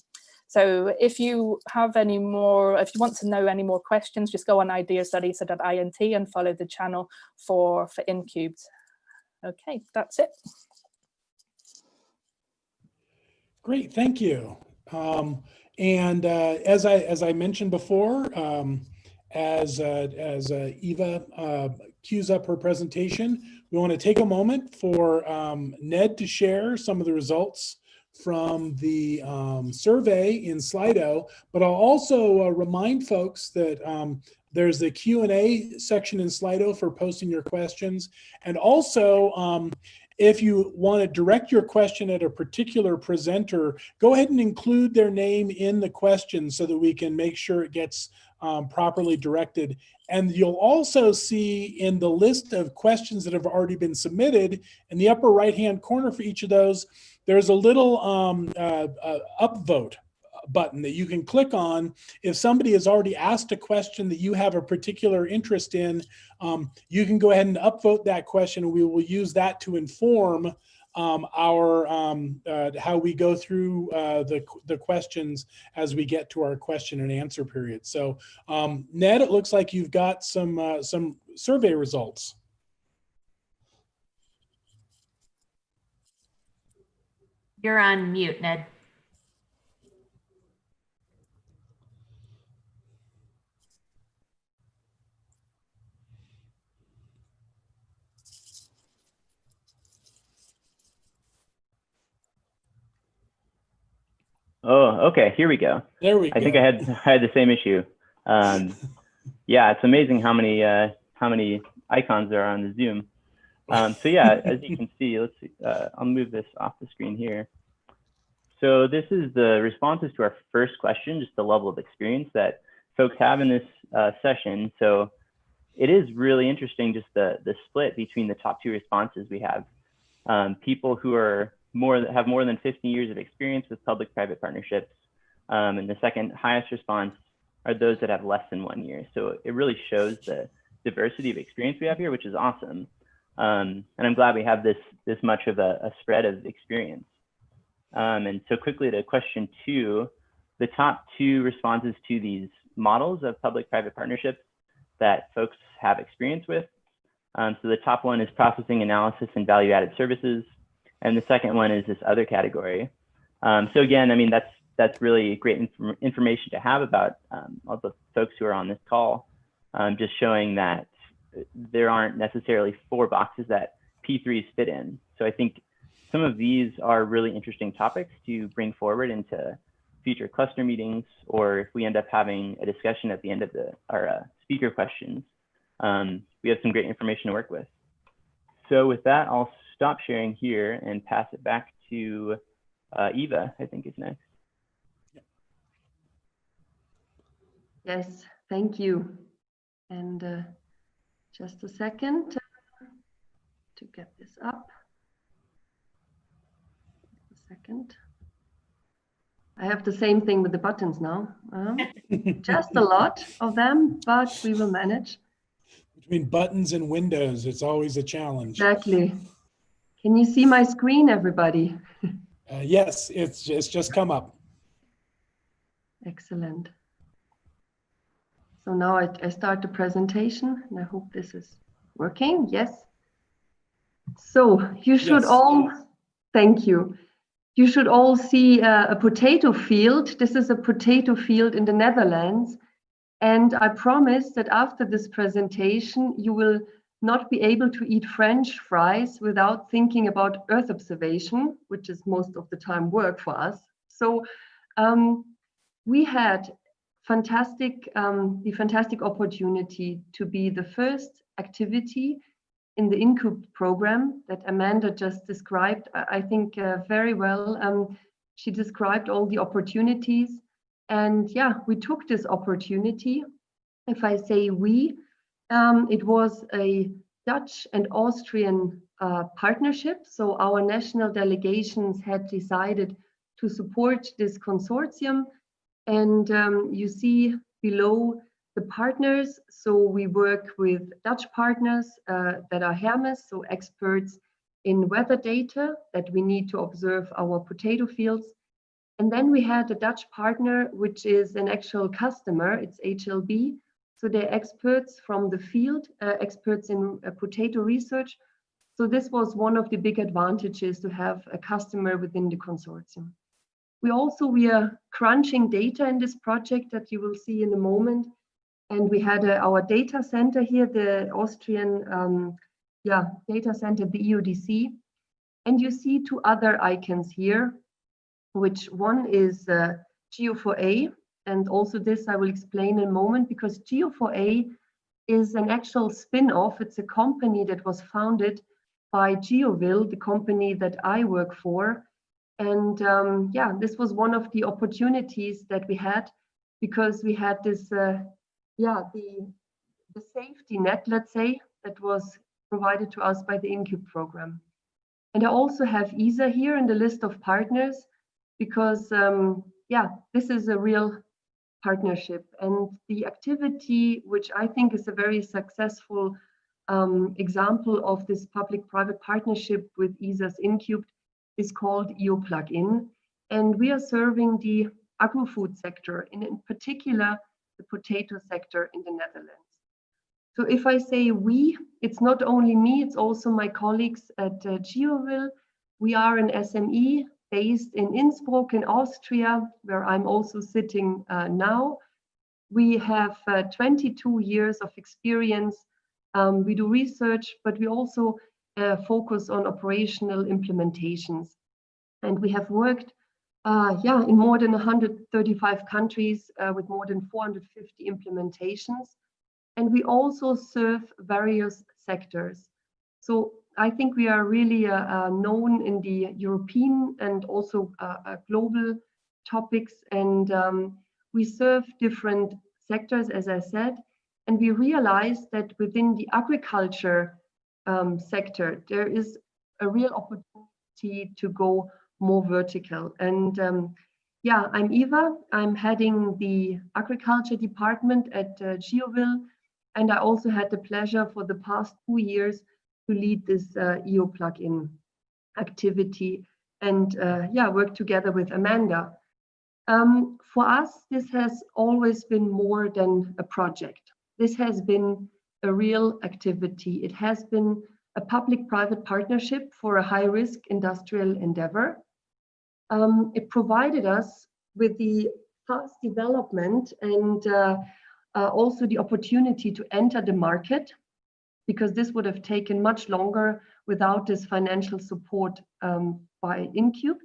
So if you have any more, if you want to know any more questions, just go on ideas.esa.int and follow the channel for InCubed. Okay, that's it. Great, thank you. And as I mentioned before, as Eva cues up her presentation, we want to take a moment for Ned to share some of the results from the survey in Slido, but I'll also remind folks that there's the Q&A section in Slido for posting your questions. And also, if you want to direct your question at a particular presenter, go ahead and include their name in the question so that we can make sure it gets properly directed. And you'll also see in the list of questions that have already been submitted, in the upper right-hand corner for each of those, there's a little upvote button that you can click on. If somebody has already asked a question that you have a particular interest in, you can go ahead and upvote that question, and we will use that to inform how we go through the questions as we get to our question and answer period. So Ned, it looks like you've got some survey results. You're on mute, Ned. Oh, okay. Here we go. There we go. I think I had the same issue. Yeah, it's amazing how many icons there are on the Zoom. So yeah, as you can see, let's see. I'll move this off the screen here. So this is the responses to our first question, just the level of experience that folks have in this session. So it is really interesting, just the split between the top two responses we have. People who are have more than 15 years of experience with public-private partnerships. And the second highest response are those that have less than 1 year. So it really shows the diversity of experience we have here, which is awesome. And I'm glad we have this much of a spread of experience. And so quickly to question 2, the top 2 responses to these models of public-private partnerships that folks have experience with. So the top one is processing, analysis, and value-added services. And the second one is this other category. So again, I mean, that's really great information to have about all the folks who are on this call, just showing that there aren't necessarily 4 boxes that P3s fit in. So I think some of these are really interesting topics to bring forward into future cluster meetings, or if we end up having a discussion at the end of our speaker questions, we have some great information to work with. So with that, I'll stop sharing here and pass it back to Eva, I think is next. Yes, thank you. And just a second to get this up. A second. I have the same thing with the buttons now. Just a lot of them, but we will manage. Between buttons and windows, it's always a challenge. Exactly. Can you see my screen, everybody? Yes, it's just come up. Excellent. So now I start the presentation, and I hope this is working. Yes. So you should all, thank you. You should all see a potato field. This is a potato field in the Netherlands. And I promise that after this presentation, you will not be able to eat French fries without thinking about Earth observation, which is most of the time work for us. So we had the fantastic opportunity to be the first activity in the INCUBE program that Amanda just described, I think very well. She described all the opportunities, and yeah, we took this opportunity. If I say we, it was a Dutch and Austrian partnership. So our national delegations had decided to support this consortium. And you see below the partners. So we work with Dutch partners that are Hermes, so experts in weather data that we need to observe our potato fields. And then we had a Dutch partner, which is an actual customer, it's HLB. So they're experts from the field, experts in potato research. So this was one of the big advantages to have a customer within the consortium. We are crunching data in this project that you will see in a moment. And we had our data center here, the Austrian data center, the EUDC. And you see two other icons here, which one is Geo4A. And also this I will explain in a moment, because Geo4A is an actual spin-off. It's a company that was founded by GeoVille, the company that I work for. And this was one of the opportunities that we had, because we had this, the safety net, let's say, that was provided to us by the INCUBE program. And I also have ESA here in the list of partners, because this is a real partnership. And the activity, which I think is a very successful example of this public-private partnership with ESA's INCUBE, is called EO Plug-in. And we are serving the agro-food sector, and in particular, the potato sector in the Netherlands. So if I say we, it's not only me, it's also my colleagues at GeoVille. We are an SME based in Innsbruck in Austria, where I'm also sitting now. We have 22 years of experience. We do research, but we also focus on operational implementations. And we have worked in more than 135 countries with more than 450 implementations. And we also serve various sectors. So I think we are really known in the European and also global topics. And we serve different sectors, as I said. And we realized that within the agriculture sector, there is a real opportunity to go more vertical. And I'm Eva. I'm heading the agriculture department at GeoVille. And I also had the pleasure for the past 2 years to lead this EO plugin activity and work together with Amanda. For us, this has always been more than a project. This has been a real activity. It has been a public-private partnership for a high-risk industrial endeavor. It provided us with the fast development and also the opportunity to enter the market, because this would have taken much longer without this financial support by INCUBE.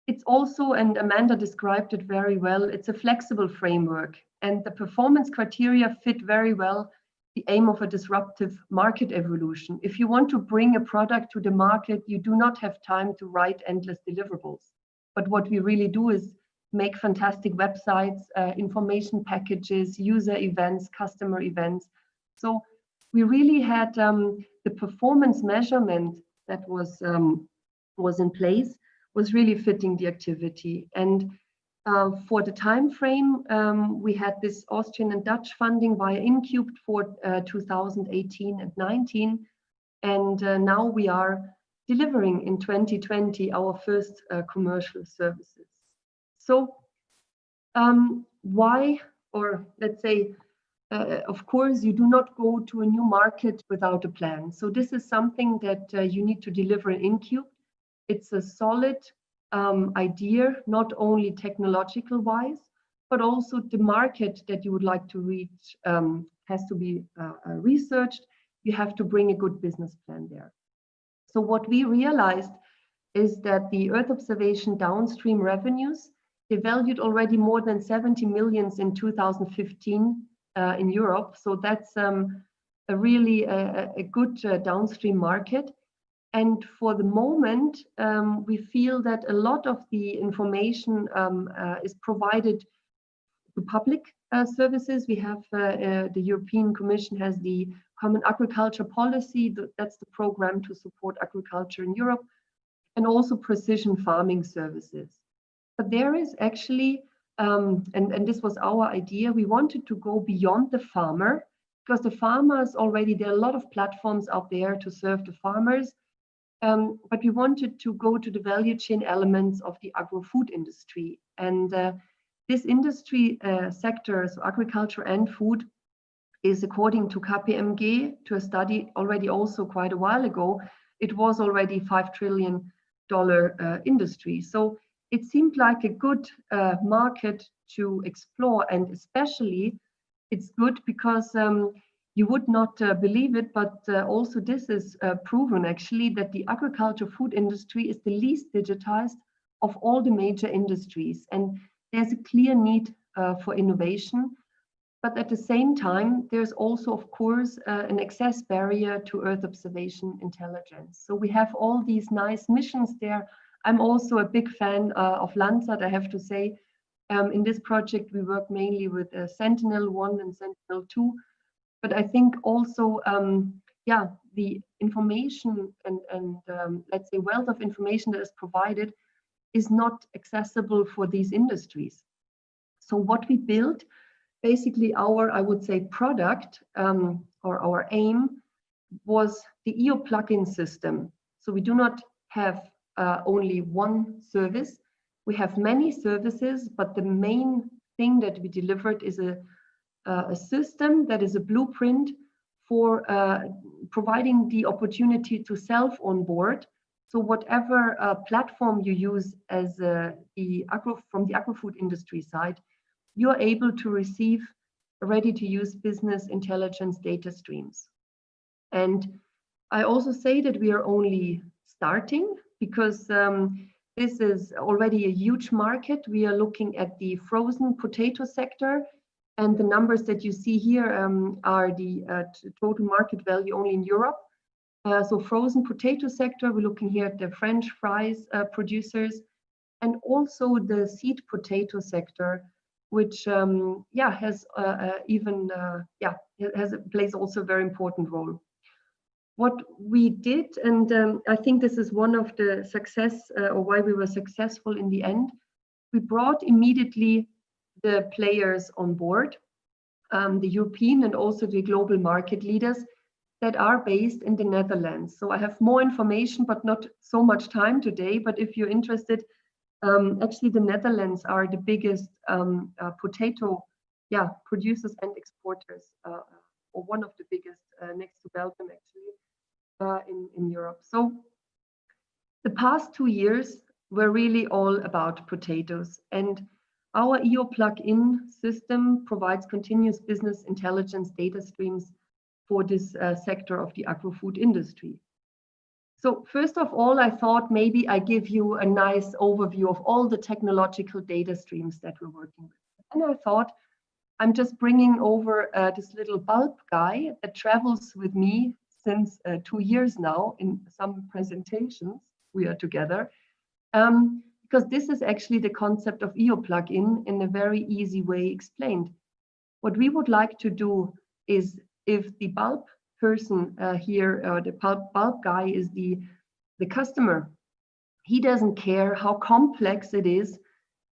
It's also, and Amanda described it very well, it's a flexible framework, and the performance criteria fit very well the aim of a disruptive market evolution. If you want to bring a product to the market, you do not have time to write endless deliverables. But what we really do is make fantastic websites, information packages, user events, customer events. So we really had the performance measurement that was in place was really fitting the activity. And for the time frame, we had this Austrian and Dutch funding via INCUBE for 2018 and 19. And now we are delivering in 2020 our first commercial services. So why, or let's say, of course, you do not go to a new market without a plan. So this is something that you need to deliver in INCUBE. It's a solid idea, not only technological wise, but also the market that you would like to reach has to be researched. You have to bring a good business plan there. So what we realized is that the Earth observation downstream revenues, they valued already more than 70 million in 2015 in Europe. So that's really a good downstream market. And for the moment, we feel that a lot of the information is provided to public services. We have the European Commission has the Common Agriculture Policy. That's the program to support agriculture in Europe, and also precision farming services. But there is actually, and this was our idea, we wanted to go beyond the farmer, because the farmers already, there are a lot of platforms out there to serve the farmers. But we wanted to go to the value chain elements of the agro-food industry. And this industry sector, so agriculture and food, is according to KPMG, to a study already also quite a while ago, it was already $5 trillion industry. So it seemed like a good market to explore, and especially it's good because you would not believe it, but also this is proven actually that the agriculture food industry is the least digitized of all the major industries. And there's a clear need for innovation. But at the same time, there's also, of course, an access barrier to Earth observation intelligence. So we have all these nice missions there. I'm also a big fan of Landsat, I have to say. In this project, we work mainly with Sentinel-1 and Sentinel-2. But I think also, yeah, the information and let's say wealth of information that is provided is not accessible for these industries. So what we built, basically our, I would say, product or our aim was the EO plugin system. So we do not have only one service. We have many services, but the main thing that we delivered is a system that is a blueprint for providing the opportunity to self-onboard. So whatever platform you use as from the agro-food industry side, you're able to receive ready-to-use business intelligence data streams. And I also say that we are only starting, because this is already a huge market. We are looking at the frozen potato sector, and the numbers that you see here are the total market value only in Europe. So frozen potato sector, we're looking here at the French fries producers, and also the seed potato sector, which yeah, has plays also a very important role. What we did, and I think this is one of the success or why we were successful in the end, we brought immediately the players on board, the European and also the global market leaders that are based in the Netherlands. So I have more information, but not so much time today. But if you're interested, actually the Netherlands are the biggest potato producers and exporters, or one of the biggest next to Belgium actually in Europe. So the past 2 years were really all about potatoes, and our EO plug-in system provides continuous business intelligence data streams for this sector of the agro-food industry. So first of all, I thought maybe I give you a nice overview of all the technological data streams that we're working with. And I thought I'm just bringing over this little bulb guy that travels with me since 2 years now in some presentations we are together. Because this is actually the concept of EO plugin in a very easy way explained. What we would like to do is, if the bulb person here, the bulb guy is the customer, he doesn't care how complex it is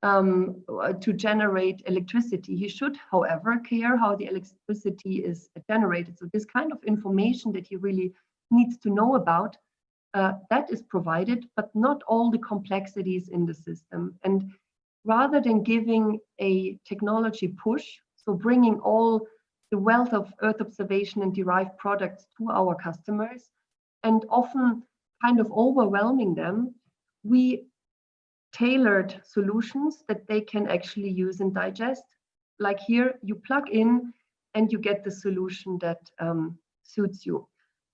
to generate electricity. He should, however, care how the electricity is generated. So this kind of information that he really needs to know about, that is provided, but not all the complexities in the system. And rather than giving a technology push, so bringing all the wealth of Earth observation and derived products to our customers, and often kind of overwhelming them, we tailored solutions that they can actually use and digest. Like here, you plug in and you get the solution that suits you.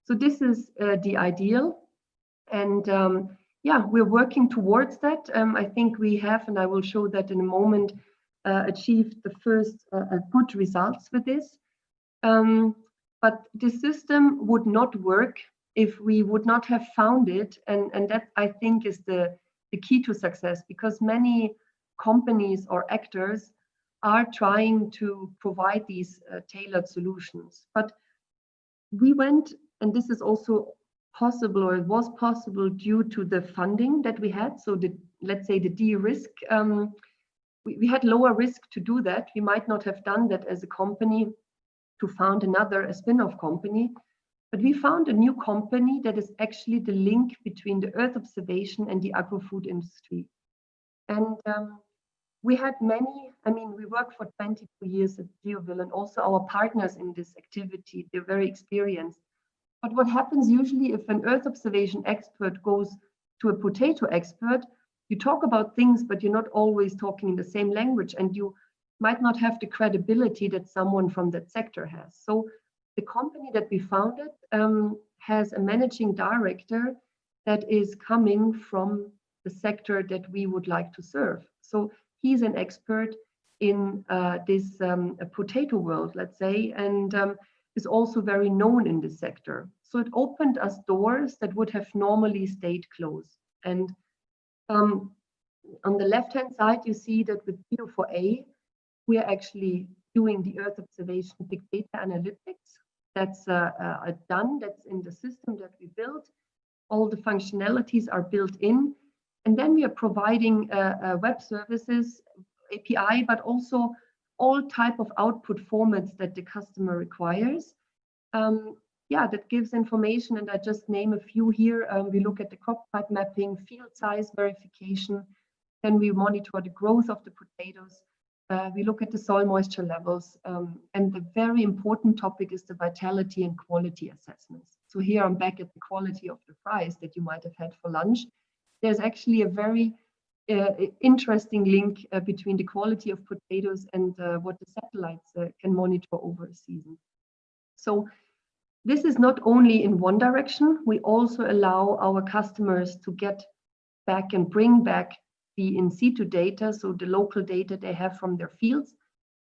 So this is the ideal. And yeah, we're working towards that. I think we have, and I will show that in a moment, achieved the first good results with this. but the system would not work if we would not have found it. And that, I think, is the key to success, because many companies or actors are trying to provide these tailored solutions. But we went, and this is also possible, or it was possible due to the funding that we had. So let's say the de-risk, we had lower risk to do that. We might not have done that as a company to found a spin-off company, but we found a new company that is actually the link between the Earth observation and the agro-food industry. And we had we worked for 22 years at GeoVille, and also our partners in this activity, they're very experienced. But what happens usually if an Earth observation expert goes to a potato expert, you talk about things, but you're not always talking in the same language, and you might not have the credibility that someone from that sector has. So the company that we founded has a managing director that is coming from the sector that we would like to serve. So he's an expert in this potato world, let's say, and is also very known in this sector. So it opened us doors that would have normally stayed closed. And on the left-hand side, you see that with Geo4A, we are actually doing the Earth observation big data analytics. That's done, that's in the system that we built. All the functionalities are built in. And then we are providing web services, API, but also all type of output formats that the customer requires. That gives information, and I just name a few here. We look at the crop type mapping, field size verification, then we monitor the growth of the potatoes. We look at the soil moisture levels, and the very important topic is the vitality and quality assessments. So here I'm back at the quality of the fries that you might have had for lunch. There's actually a very interesting link between the quality of potatoes and what the satellites can monitor over a season. So this is not only in one direction, we also allow our customers to get back and bring back the in situ data, so the local data they have from their fields.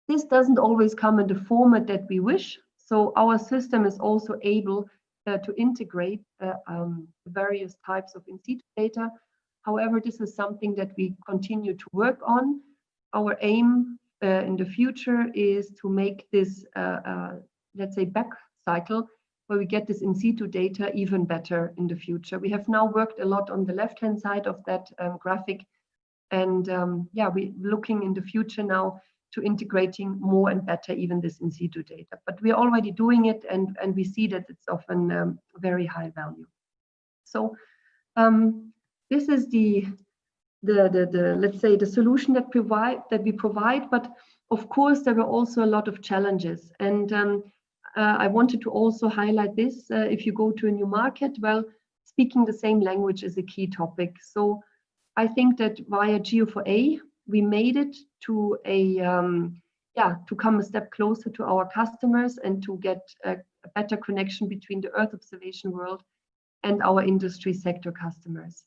This doesn't always come in the format that we wish. So our system is also able to integrate various types of in situ data. However, this is something that we continue to work on. Our aim in the future is to make this, let's say, back cycle, where we get this in situ data even better in the future. We have now worked a lot on the left-hand side of that graphic. And we're looking in the future now to integrating more and better even this in situ data. But we're already doing it, and we see that it's often very high value. So this is the let's say the solution that we provide. But of course, there were also a lot of challenges, and I wanted to also highlight this. If you go to a new market, well, speaking the same language is a key topic. So I think that via Geo4A, we made it to to come a step closer to our customers and to get a better connection between the Earth observation world and our industry sector customers.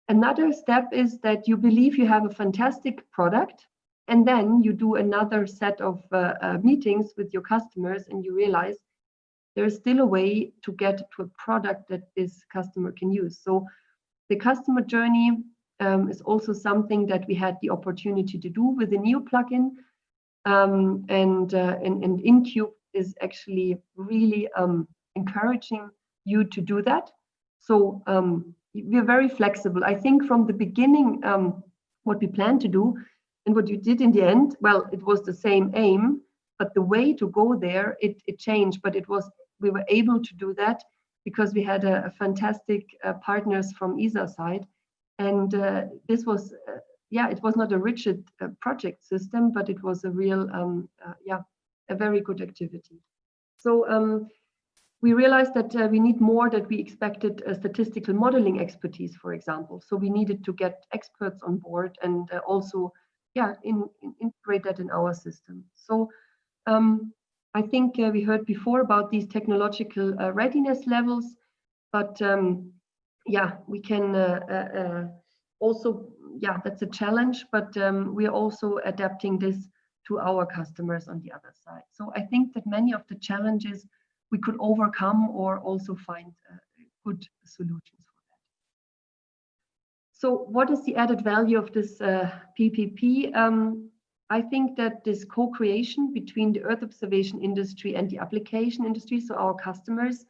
Another step is that you believe you have a fantastic product, and then you do another set of meetings with your customers, and you realize there's still a way to get to a product that this customer can use. So the customer journey is also something that we had the opportunity to do with the new plugin, and InCube is actually really encouraging you to do that. So we're very flexible. I think from the beginning, what we planned to do and what you did in the end, well, it was the same aim, but the way to go there, it changed. But we were able to do that because we had a fantastic partners from ESA side. And this was, it was not a rigid project system, but it was a real, a very good activity. So we realized that we need more, that we expected statistical modeling expertise, for example. So we needed to get experts on board and also, integrate that in our system. So I think we heard before about these technological readiness levels, but we can also, that's a challenge, but we are also adapting this to our customers on the other side. So I think that many of the challenges we could overcome or also find good solutions for that. So what is the added value of this PPP? I think that this co-creation between the Earth observation industry and the application industry, so our customers,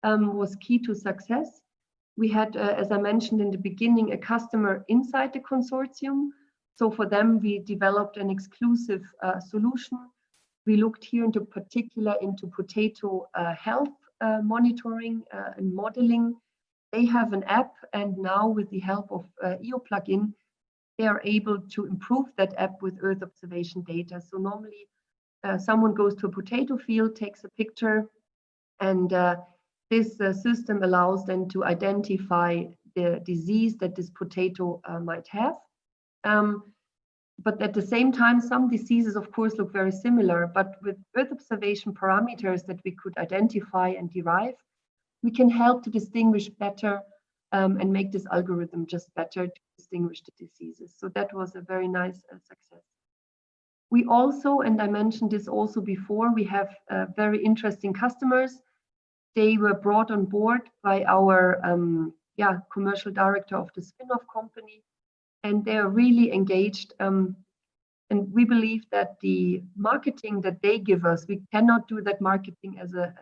was key to success. We had, as I mentioned in the beginning, a customer inside the consortium. So for them, we developed an exclusive solution. We looked here into particular into potato health monitoring and modeling. They have an app, and now with the help of EO plugin, they are able to improve that app with Earth observation data. So normally someone goes to a potato field, takes a picture, and this system allows them to identify the disease that this potato might have. But at the same time, some diseases, of course, look very similar, but with Earth observation parameters that we could identify and derive, we can help to distinguish better and make this algorithm just better to distinguish the diseases. So that was a very nice success. We also, and I mentioned this also before, we have very interesting customers. They were brought on board by our commercial director of the spin-off company, and they are really engaged. And we believe that the marketing that they give us, we cannot do that marketing as an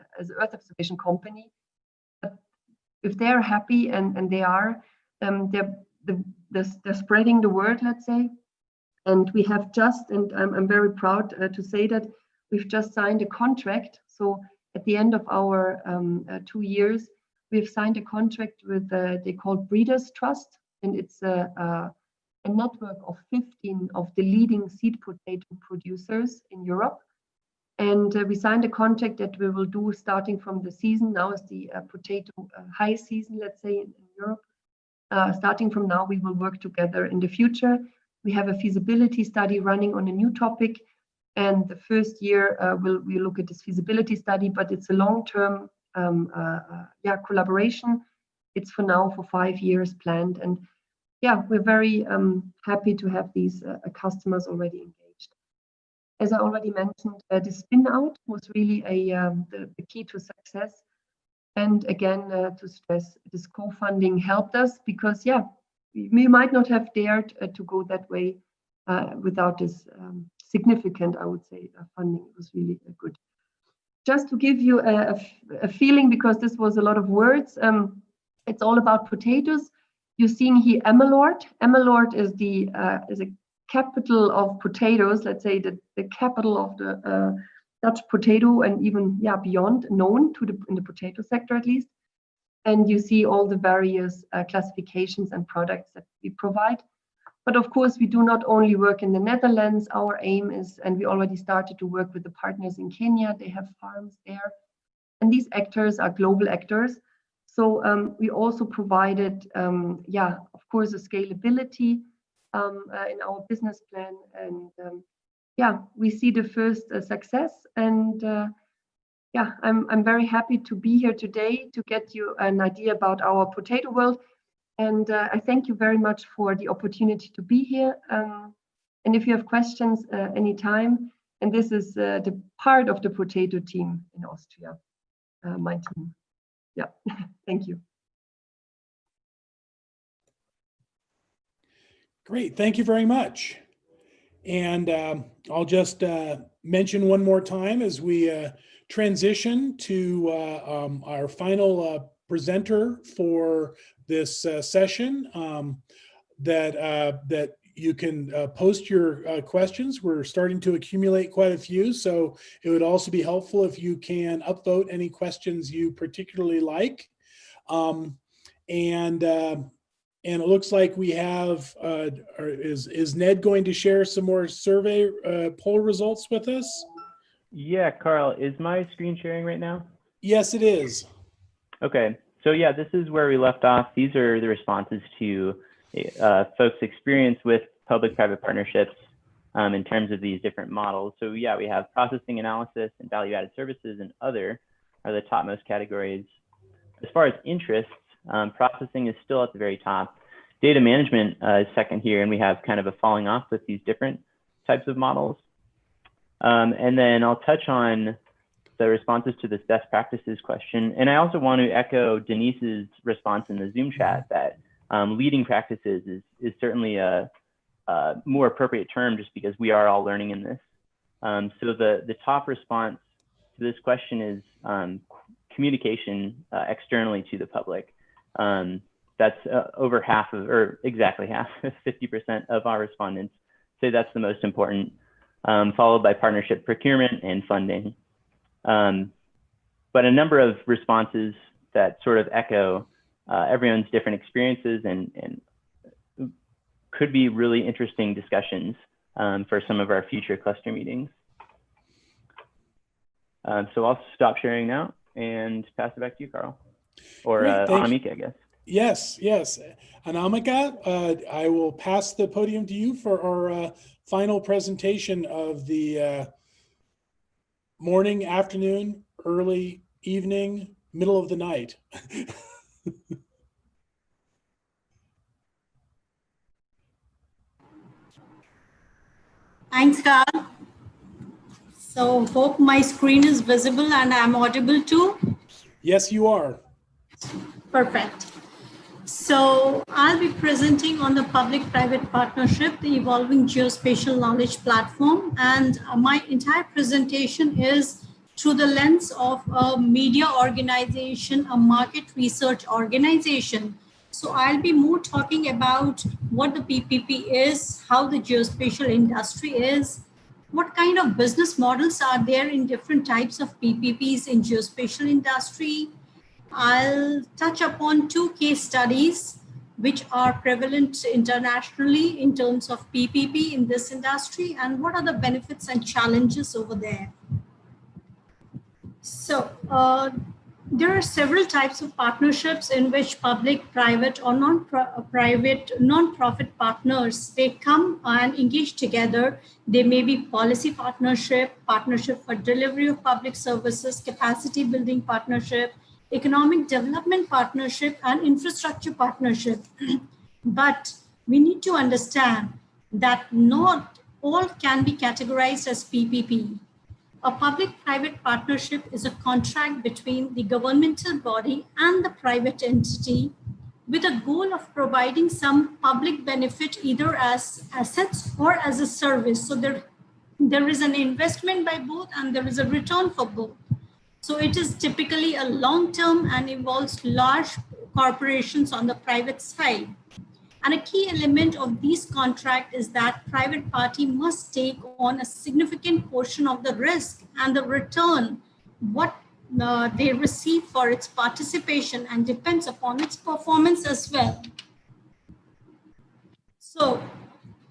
Earth observation company. But if they're happy, and they are, they're spreading the word, let's say. And we have just, and I'm very proud to say that we've just signed a contract. So at the end of our 2 years, we've signed a contract with, they call Breeders' Trust, and it's a network of 15 of the leading seed potato producers in Europe. And we signed a contract that we will do starting from the season. Now is the potato high season, let's say, in Europe. Starting from now, we will work together in the future. We have a feasibility study running on a new topic. And the first year, we'll look at this feasibility study, but it's a long-term collaboration. It's for now for 5 years planned. And yeah, we're very happy to have these customers already engaged. As I already mentioned, the spin out was really the key to success. And again, to stress, this co-funding helped us because, yeah, we might not have dared to go that way without this significant, I would say, funding. It was really good. Just to give you a feeling, because this was a lot of words, it's all about potatoes. You're seeing here Emmeloord. Emmeloord is a capital of potatoes, let's say the capital of the Dutch potato, and even beyond, known in the potato sector at least. And you see all the various classifications and products that we provide. But of course, we do not only work in the Netherlands. Our aim is, and we already started to work with the partners in Kenya. They have farms there. And these actors are global actors. So we also provided, of course, a scalability in our business plan. And we see the first success. And I'm very happy to be here today to get you an idea about our potato world. And I thank you very much for the opportunity to be here. And if you have questions anytime, and this is the part of the potato team in Austria, my team. Yeah, thank you. Great, thank you very much. And I'll just mention one more time as we transition to our final presenter for this session, that you can post your questions. We're starting to accumulate quite a few, so it would also be helpful if you can upvote any questions you particularly like. And it looks like we have, is Ned going to share some more survey poll results with us? Yeah, Carl, is my screen sharing right now? Yes, it is. Okay, so yeah, this is where we left off. These are the responses to folks' experience with public-private partnerships in terms of these different models. So yeah, we have processing, analysis, and value-added services, and other are the topmost categories. As far as interests, processing is still at the very top. Data management is second here, and we have kind of a falling off with these different types of models. And then I'll touch on the responses to this best practices question. And I also want to echo Denise's response in the Zoom chat that leading practices is certainly a more appropriate term just because we are all learning in this. So the top response to this question is communication externally to the public. That's over half of, or exactly half, 50% of our respondents say that's the most important, followed by partnership procurement and funding. But a number of responses that sort of echo everyone's different experiences and could be really interesting discussions for some of our future cluster meetings. So I'll stop sharing now and pass it back to you, Carl, or Anamika, I guess. Yes, yes. Anamika, I will pass the podium to you for our final presentation of the morning, afternoon, early evening, middle of the night. Thanks, Carl. So hope my screen is visible and I'm audible too. Yes, you are. Perfect. So I'll be presenting on the public-private partnership, the evolving geospatial knowledge platform. And my entire presentation is through the lens of a media organization, a market research organization. So I'll be more talking about what the PPP is, how the geospatial industry is, what kind of business models are there in different types of PPPs in geospatial industry. I'll touch upon 2 case studies which are prevalent internationally in terms of PPP in this industry and what are the benefits and challenges over there. So there are several types of partnerships in which public, private or non-profit partners, they come and engage together. They may be policy partnership, partnership for delivery of public services, capacity building partnership, economic development partnership, and infrastructure partnership. But we need to understand that not all can be categorized as PPP. A public-private partnership is a contract between the governmental body and the private entity with a goal of providing some public benefit either as assets or as a service. So there is an investment by both and there is a return for both. So it is typically a long-term and involves large corporations on the private side. And a key element of these contracts is that private party must take on a significant portion of the risk and the return, what they receive for its participation, and depends upon its performance as well. So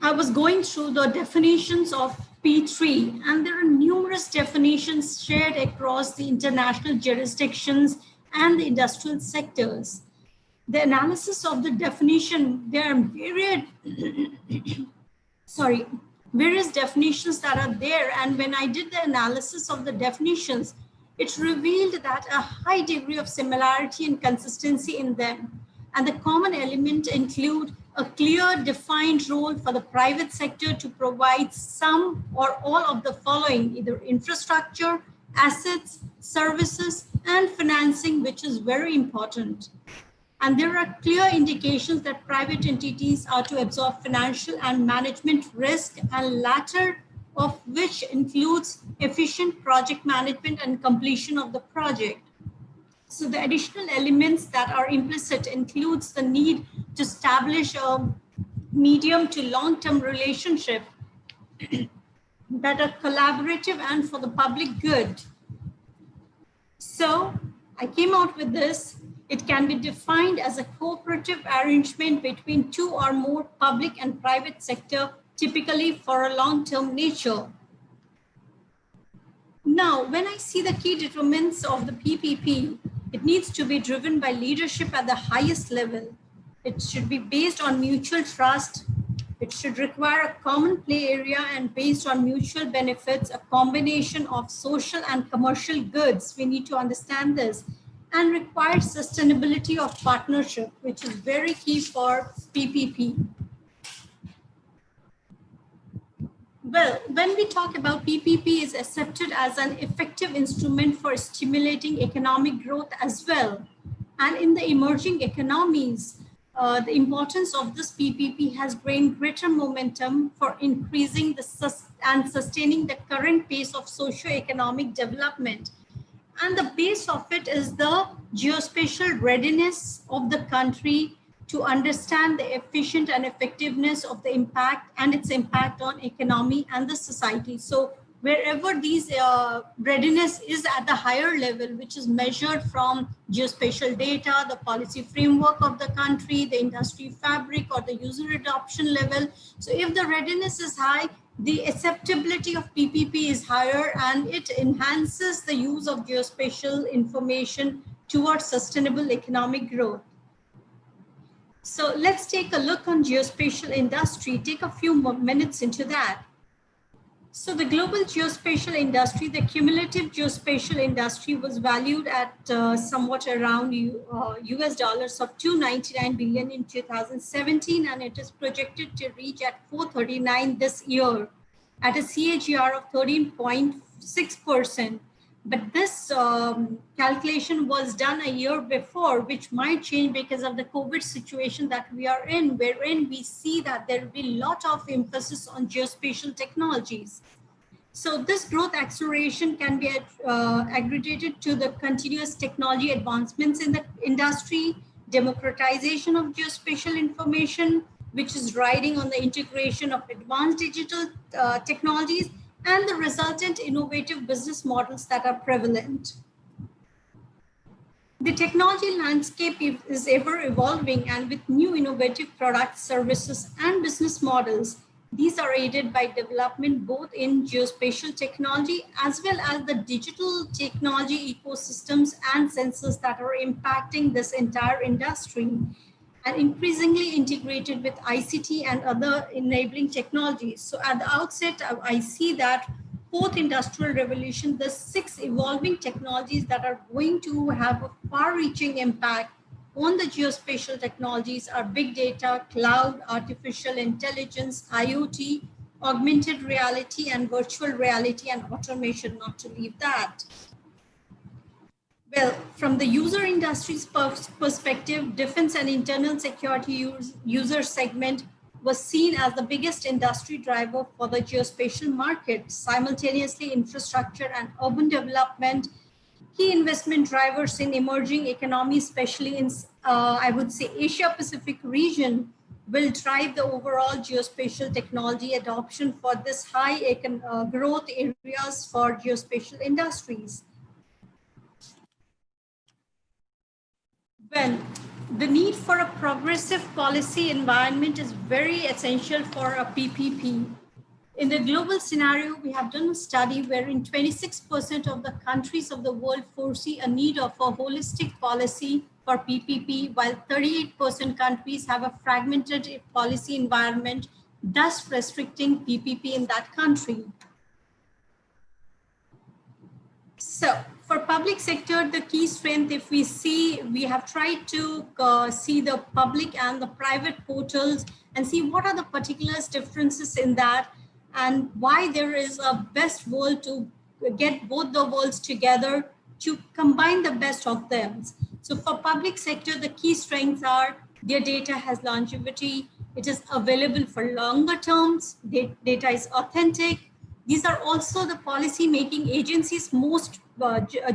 I was going through the definitions of P3, and there are numerous definitions shared across the international jurisdictions and the industrial sectors. The analysis of the definition, there are various definitions that are there. And when I did the analysis of the definitions, it revealed that a high degree of similarity and consistency in them. And the common element include a clear defined role for the private sector to provide some or all of the following, either infrastructure, assets, services, and financing, which is very important. And there are clear indications that private entities are to absorb financial and management risk, and latter of which includes efficient project management and completion of the project. So the additional elements that are implicit includes the need to establish a medium to long-term relationship that are collaborative and for the public good. So I came out with this. It can be defined as a cooperative arrangement between 2 or more public and private sector, typically for a long-term nature. Now, when I see the key determinants of the PPP, it needs to be driven by leadership at the highest level. It should be based on mutual trust. It should require a common play area and based on mutual benefits, a combination of social and commercial goods. We need to understand this. And require sustainability of partnership, which is very key for PPP. Well, when we talk about PPP is accepted as an effective instrument for stimulating economic growth as well. And in the emerging economies, the importance of this PPP has gained greater momentum for increasing and sustaining the current pace of socio-economic development. And the base of it is the geospatial readiness of the country to understand the efficient and effectiveness of the impact and its impact on economy and the society. So wherever these readiness is at the higher level, which is measured from geospatial data, the policy framework of the country, the industry fabric, or the user adoption level. So if the readiness is high, the acceptability of PPP is higher, and it enhances the use of geospatial information towards sustainable economic growth. So let's take a look on geospatial industry, take a few more minutes into that. So the global geospatial industry, the cumulative geospatial industry was valued at somewhat around US dollars of 299 billion in 2017, and it is projected to reach at 439 this year at a CAGR of 13.6%. But this calculation was done a year before, which might change because of the COVID situation that we are in, wherein we see that there will be a lot of emphasis on geospatial technologies. So this growth acceleration can be aggregated to the continuous technology advancements in the industry, democratization of geospatial information, which is riding on the integration of advanced digital technologies, and the resultant innovative business models that are prevalent. The technology landscape is ever evolving, and with new innovative products, services, and business models, these are aided by development both in geospatial technology as well as the digital technology ecosystems and sensors that are impacting this entire industry, and increasingly integrated with ICT and other enabling technologies. So at the outset, I see that fourth industrial revolution, the 6 evolving technologies that are going to have a far-reaching impact on the geospatial technologies are big data, cloud, artificial intelligence, IoT, augmented reality, and virtual reality, and automation, not to leave that. Well, from the user industry's perspective, defense and internal security user segment was seen as the biggest industry driver for the geospatial market. Simultaneously, infrastructure and urban development, key investment drivers in emerging economies, especially in, I would say, Asia-Pacific region, will drive the overall geospatial technology adoption for this high growth areas for geospatial industries. Well, the need for a progressive policy environment is very essential for a PPP. In the global scenario, we have done a study wherein 26% of the countries of the world foresee a need of a holistic policy for PPP, while 38% countries have a fragmented policy environment, thus restricting PPP in that country. So for public sector, the key strength, if we see, we have tried to see the public and the private portals and see what are the particular differences in that, and why there is a best world to get both the worlds together to combine the best of them. So for public sector, the key strengths are their data has longevity, it is available for longer terms, data is authentic. These are also the policy making agencies most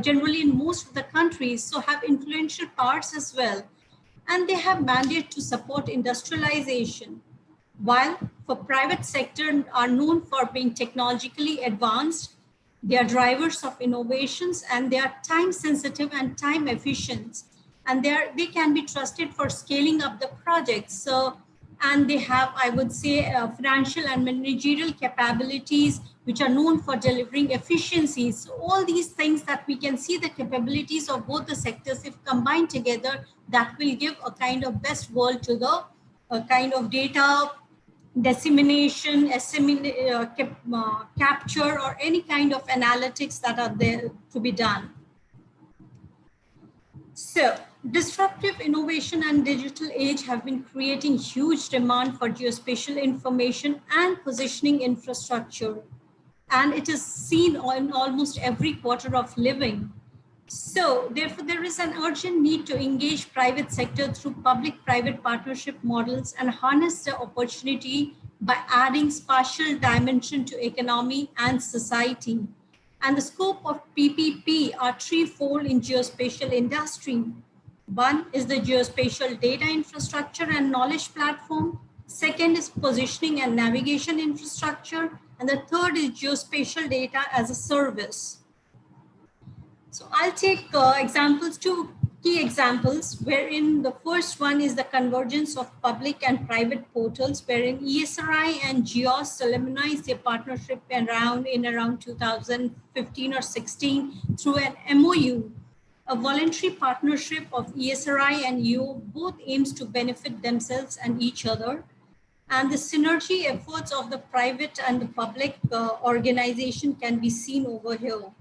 generally in most of the countries, so have influential parts as well. And they have mandate to support industrialization. While for private sector are known for being technologically advanced, they are drivers of innovations, and they are time sensitive and time efficient. And they can be trusted for scaling up the projects. So, and they have, I would say, financial and managerial capabilities, which are known for delivering efficiencies. So all these things that we can see the capabilities of both the sectors, if combined together, that will give a kind of best world to the kind of data dissemination, capture, or any kind of analytics that are there to be done. So disruptive innovation and digital age have been creating huge demand for geospatial information and positioning infrastructure. And it is seen in almost every quarter of living. So therefore, there is an urgent need to engage private sector through public-private partnership models and harness the opportunity by adding spatial dimension to economy and society. And the scope of PPP are threefold in geospatial industry. One is the geospatial data infrastructure and knowledge platform. Second is positioning and navigation infrastructure. And the third is geospatial data as a service. So I'll take examples, two key examples, wherein the first one is the convergence of public and private portals, wherein ESRI and GEOS solemnized their partnership in around 2015 or 16 through an MOU. A voluntary partnership of ESRI and EO both aims to benefit themselves and each other. And the synergy efforts of the private and the public organization can be seen over here.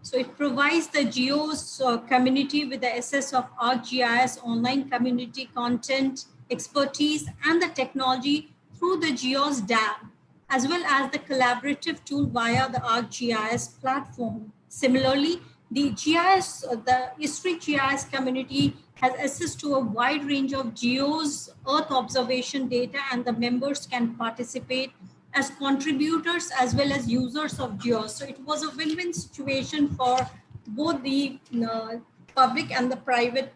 So it provides the GEOS community with the access of ArcGIS online community content, expertise, and the technology through the GEOS DAB, as well as the collaborative tool via the ArcGIS platform. Similarly, the ISRI GIS community has access to a wide range of GEOS Earth observation data, and the members can participate as contributors as well as users of GEOS. So it was a win-win situation for both the public and the private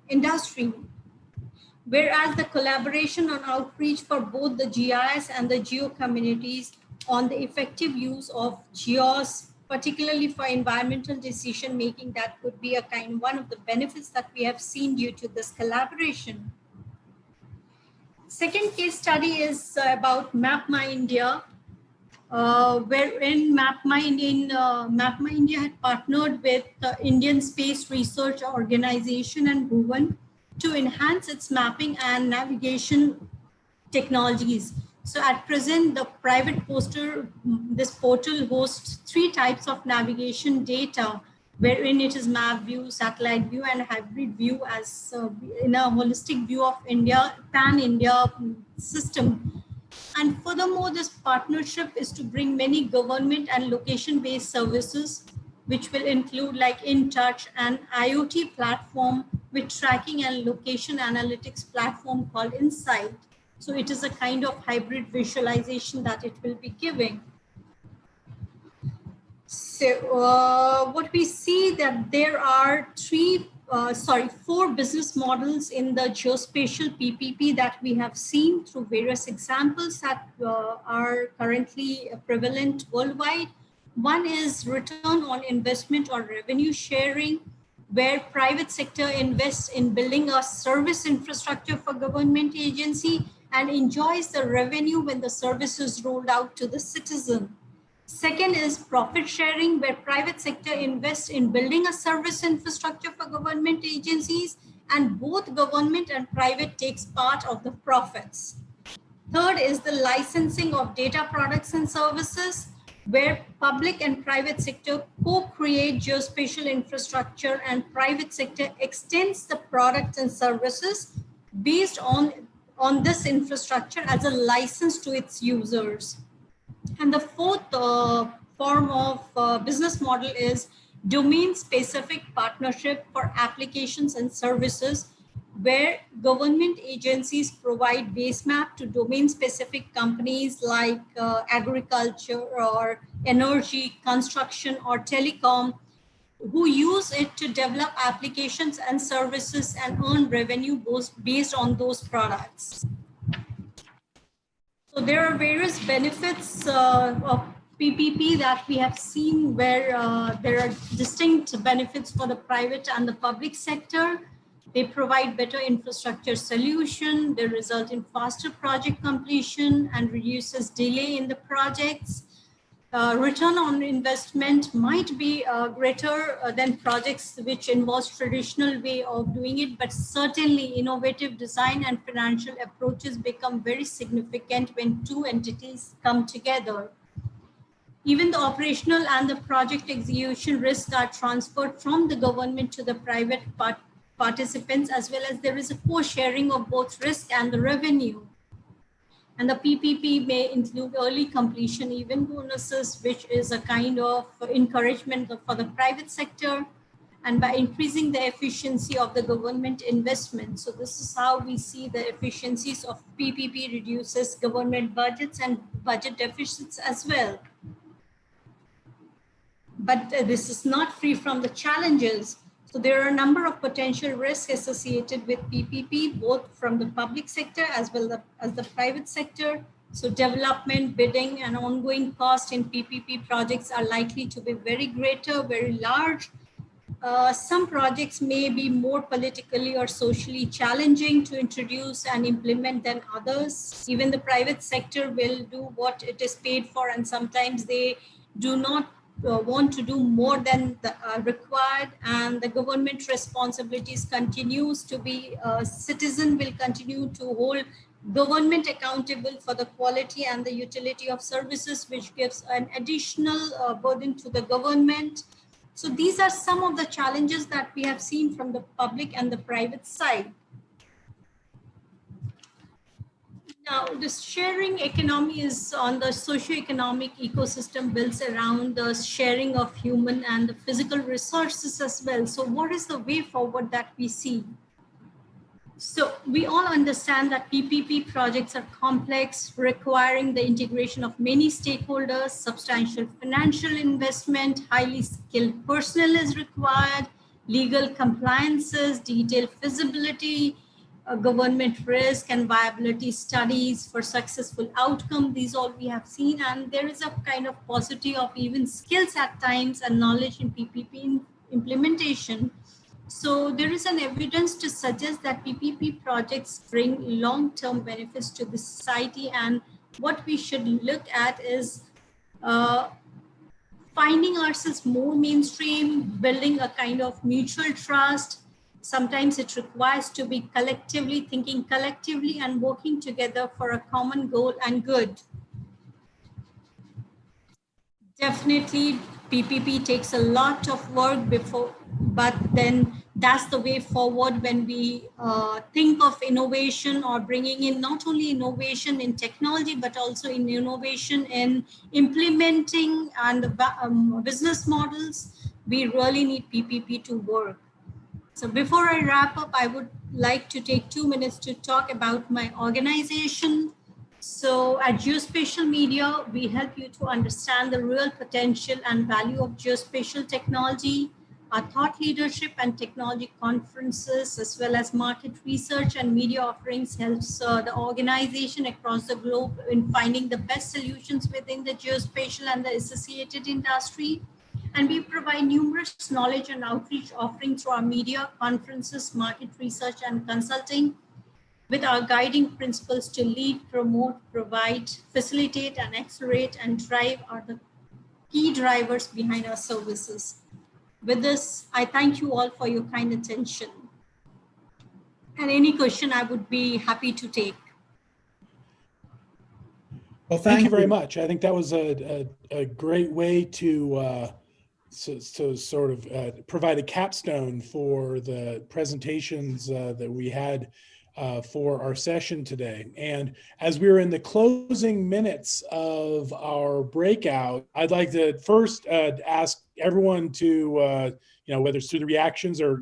industry. Whereas the collaboration on outreach for both the GIS and the GEO communities on the effective use of GEOS, particularly for environmental decision making, that could be one of the benefits that we have seen due to this collaboration. Second case study is about MapMyIndia, wherein MapMyIndia had partnered with the Indian Space Research Organization and Bhuvan to enhance its mapping and navigation technologies. So at present, the private this portal hosts 3 types of navigation data, wherein it is map view, satellite view, and hybrid view as in a holistic view of India, pan-India system. And furthermore, this partnership is to bring many government and location-based services, which will include like InTouch and IoT platform with tracking and location analytics platform called Insight. So it is a kind of hybrid visualization that it will be giving. So what we see that there are 4 business models in the geospatial PPP that we have seen through various examples that are currently prevalent worldwide. One is return on investment or revenue sharing, where private sector invests in building a service infrastructure for government agency and enjoys the revenue when the service is rolled out to the citizen. Second is profit sharing, where private sector invests in building a service infrastructure for government agencies, and both government and private takes part of the profits. Third is the licensing of data products and services, where public and private sector co-create geospatial infrastructure and private sector extends the products and services based on this infrastructure as a license to its users. And the fourth form of business model is domain-specific partnership for applications and services, where government agencies provide base map to domain-specific companies like agriculture or energy, construction, or telecom, who use it to develop applications and services and earn revenue based on those products. So there are various benefits of PPP that we have seen, where there are distinct benefits for the private and the public sector. They provide better infrastructure solution. They result in faster project completion and reduces delay in the projects. Return on investment might be greater than projects which involve traditional way of doing it, but certainly innovative design and financial approaches become very significant when 2 entities come together. Even the operational and the project execution risks are transferred from the government to the private participants, as well as there is a co-sharing of both risk and the revenue. And the PPP may include early completion event bonuses, which is a kind of encouragement for the private sector, and by increasing the efficiency of the government investment. So this is how we see the efficiencies of PPP reduces government budgets and budget deficits as well. But this is not free from the challenges. So there are a number of potential risks associated with PPP, both from the public sector as well as the private sector. So development, bidding, and ongoing cost in PPP projects are likely to be very greater, very large. Some projects may be more politically or socially challenging to introduce and implement than others. Even the private sector will do what it is paid for, and sometimes they do not want to do more than the, required, and the government responsibilities continues to be, citizen will continue to hold government accountable for the quality and the utility of services, which gives an additional burden to the government. So these are some of the challenges that we have seen from the public and the private side. Now, this sharing economy is on the socio-economic ecosystem built around the sharing of human and the physical resources as well. So what is the way forward that we see? So we all understand that PPP projects are complex, requiring the integration of many stakeholders, substantial financial investment, highly skilled personnel is required, legal compliances, detailed feasibility, government risk and viability studies for successful outcome. These all we have seen, and there is a kind of paucity of even skills at times and knowledge in PPP implementation. So there is an evidence to suggest that PPP projects bring long-term benefits to the society, and what we should look at is finding ourselves more mainstream, building a kind of mutual trust. Sometimes it requires to be collectively thinking collectively and working together for a common goal and good. Definitely, PPP takes a lot of work before, but then that's the way forward when we think of innovation or bringing in not only innovation in technology, but also in innovation in implementing and business models. We really need PPP to work. So before I wrap up, I would like to take 2 minutes to talk about my organization. So at Geospatial Media, we help you to understand the real potential and value of geospatial technology. Our thought leadership and technology conferences, as well as market research and media offerings, helps the organization across the globe in finding the best solutions within the geospatial and the associated industry. And we provide numerous knowledge and outreach offerings through our media, conferences, market research, and consulting, with our guiding principles to lead, promote, provide, facilitate, and accelerate and drive are the key drivers behind our services. With this, I thank you all for your kind attention. And any question I would be happy to take. Well, thank you very much. I think that was a great way to sort of provide a capstone for the presentations that we had for our session today. And as we are in the closing minutes of our breakout, I'd like to first ask everyone to, whether it's through the reactions or,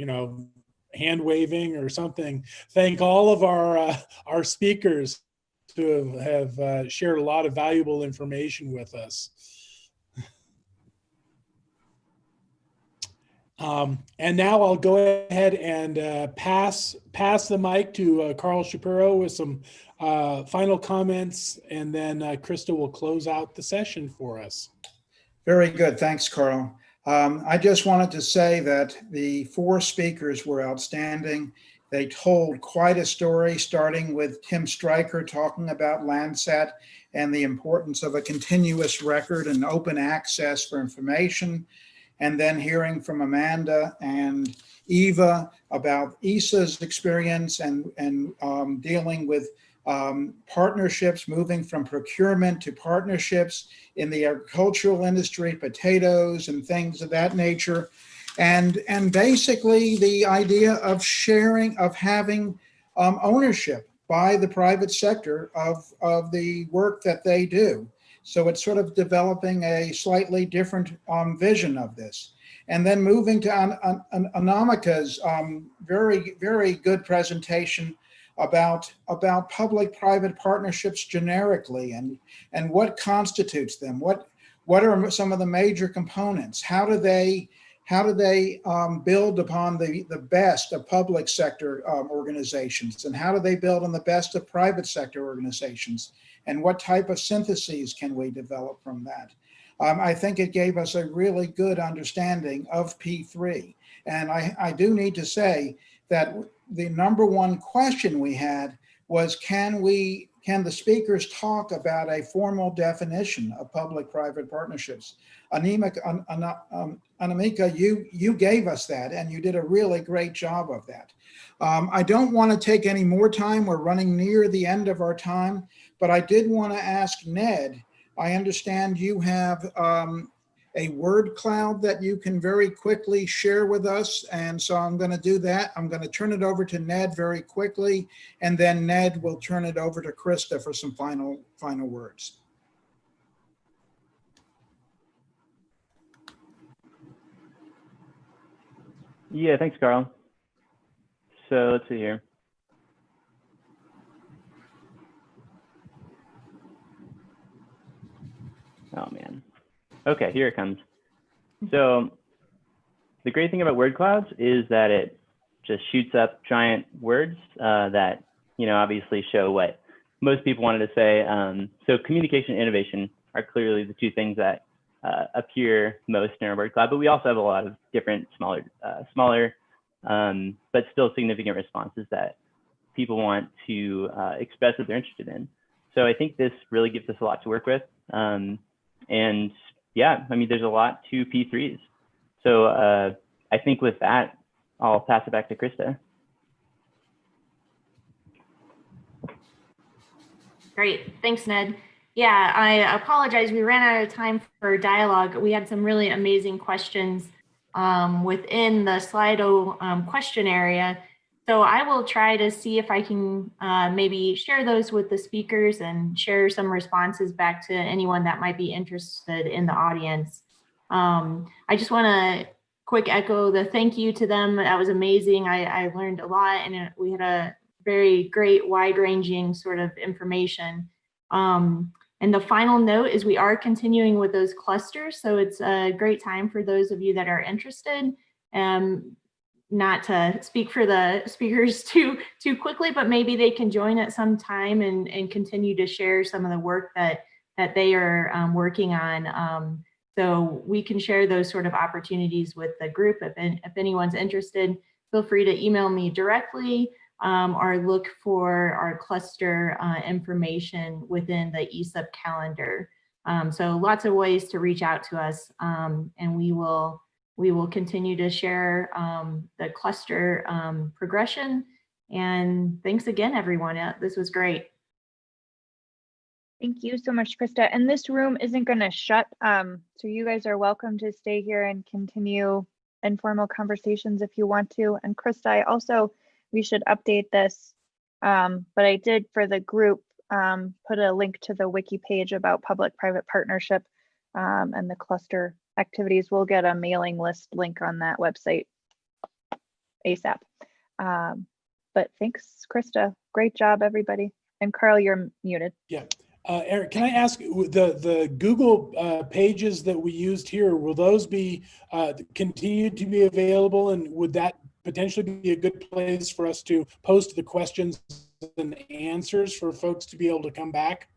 hand waving or something, thank all of our speakers who have shared a lot of valuable information with us. And now I'll go ahead and pass the mic to Carl Shapiro with some final comments, and then Krista will close out the session for us. Very good. Thanks, Carl. I just wanted to say that the 4 speakers were outstanding. They told quite a story, starting with Tim Stryker talking about Landsat and the importance of a continuous record and open access for information, and then hearing from Amanda and Eva about ESA's experience and dealing with partnerships, moving from procurement to partnerships in the agricultural industry, potatoes and things of that nature. And basically the idea of sharing, of having ownership by the private sector of the work that they do. So it's sort of developing a slightly different vision of this. And then moving to Anamika's very, very good presentation about public-private partnerships generically and what constitutes them. What are some of the major components? How do they build upon the best of public sector organizations, and how do they build on the best of private sector organizations? And what type of syntheses can we develop from that? I think it gave us a really good understanding of P3. And I do need to say that the number one question we had was, can the speakers talk about a formal definition of public-private partnerships? Anamika, you gave us that, and you did a really great job of that. I don't want to take any more time. We're running near the end of our time, but I did want to ask Ned, I understand you have a word cloud that you can very quickly share with us. And so I'm going to do that. I'm going to turn it over to Ned very quickly, and then Ned will turn it over to Krista for some final words. Yeah, thanks, Carl. So let's see here. Oh man. Okay, here it comes. So the great thing about word clouds is that it just shoots up giant words that, obviously show what most people wanted to say. So communication and innovation are clearly the two things that appear most in our word cloud, but we also have a lot of different smaller, but still significant responses that people want to express that they're interested in. So I think this really gives us a lot to work with. And yeah, I mean, there's a lot to P3s. So I think with that, I'll pass it back to Krista. Great, thanks, Ned. Yeah, I apologize. We ran out of time for dialogue. We had some really amazing questions within the Slido question area. So I will try to see if I can maybe share those with the speakers and share some responses back to anyone that might be interested in the audience. I just want to quick echo the thank you to them. That was amazing. I learned a lot, and we had a very great wide-ranging sort of information. And the final note is we are continuing with those clusters. So it's a great time for those of you that are interested. Not to speak for the speakers too quickly, but maybe they can join at some time and continue to share some of the work that they are working on. So we can share those sort of opportunities with the group. If anyone's interested, feel free to email me directly or look for our cluster information within the ESIP calendar. So lots of ways to reach out to us, and we will continue to share the cluster progression. And thanks again, everyone. This was great. Thank you so much, Krista. And this room isn't going to shut. So you guys are welcome to stay here and continue informal conversations if you want to. And Krista, we should update this, but I did for the group put a link to the wiki page about public-private partnership and the cluster activities. We'll get a mailing list link on that website ASAP. But thanks, Krista. Great job, everybody. And Carl, you're muted. Yeah. Eric, can I ask, the Google pages that we used here, will those be continued to be available, and would that potentially be a good place for us to post the questions and answers for folks to be able to come back?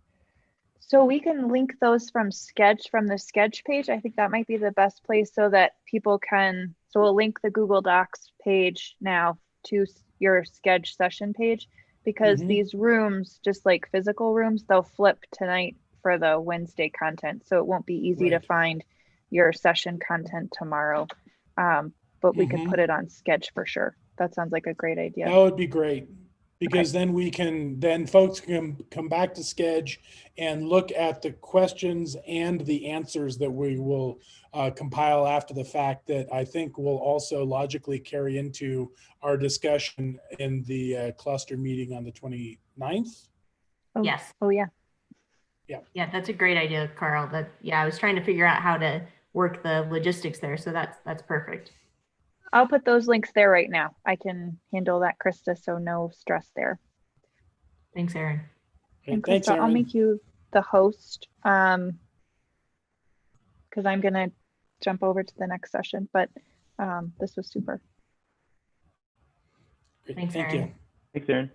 So we can link those from the Sketch page. I think that might be the best place so that people can, so we'll link the Google Docs page now to your Sketch session page, because these rooms, just like physical rooms, they'll flip tonight for the Wednesday content. So it won't be easy to find your session content tomorrow. But we could put it on Sketch for sure. That sounds like a great idea. That would be great. because then folks can come back to Sketch and look at the questions and the answers that we will compile after the fact, that I think will also logically carry into our discussion in the cluster meeting on the 29th. Oh, Yes. Oh, yeah. Yeah, that's a great idea, Carl. I was trying to figure out how to work the logistics there. So that's perfect. I'll put those links there right now. I can handle that, Krista, so no stress there. Thanks, Erin. And Thanks, Krista, I'll Erin. make you the host because I'm going to jump over to the next session, but this was super. Great. Thanks, Thank Erin. you. Thanks, Aaron.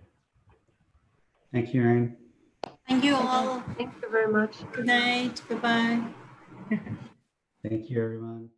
Thank you, Erin. Thank you all. Thank you very much. Good night. Goodbye. Thank you, everyone.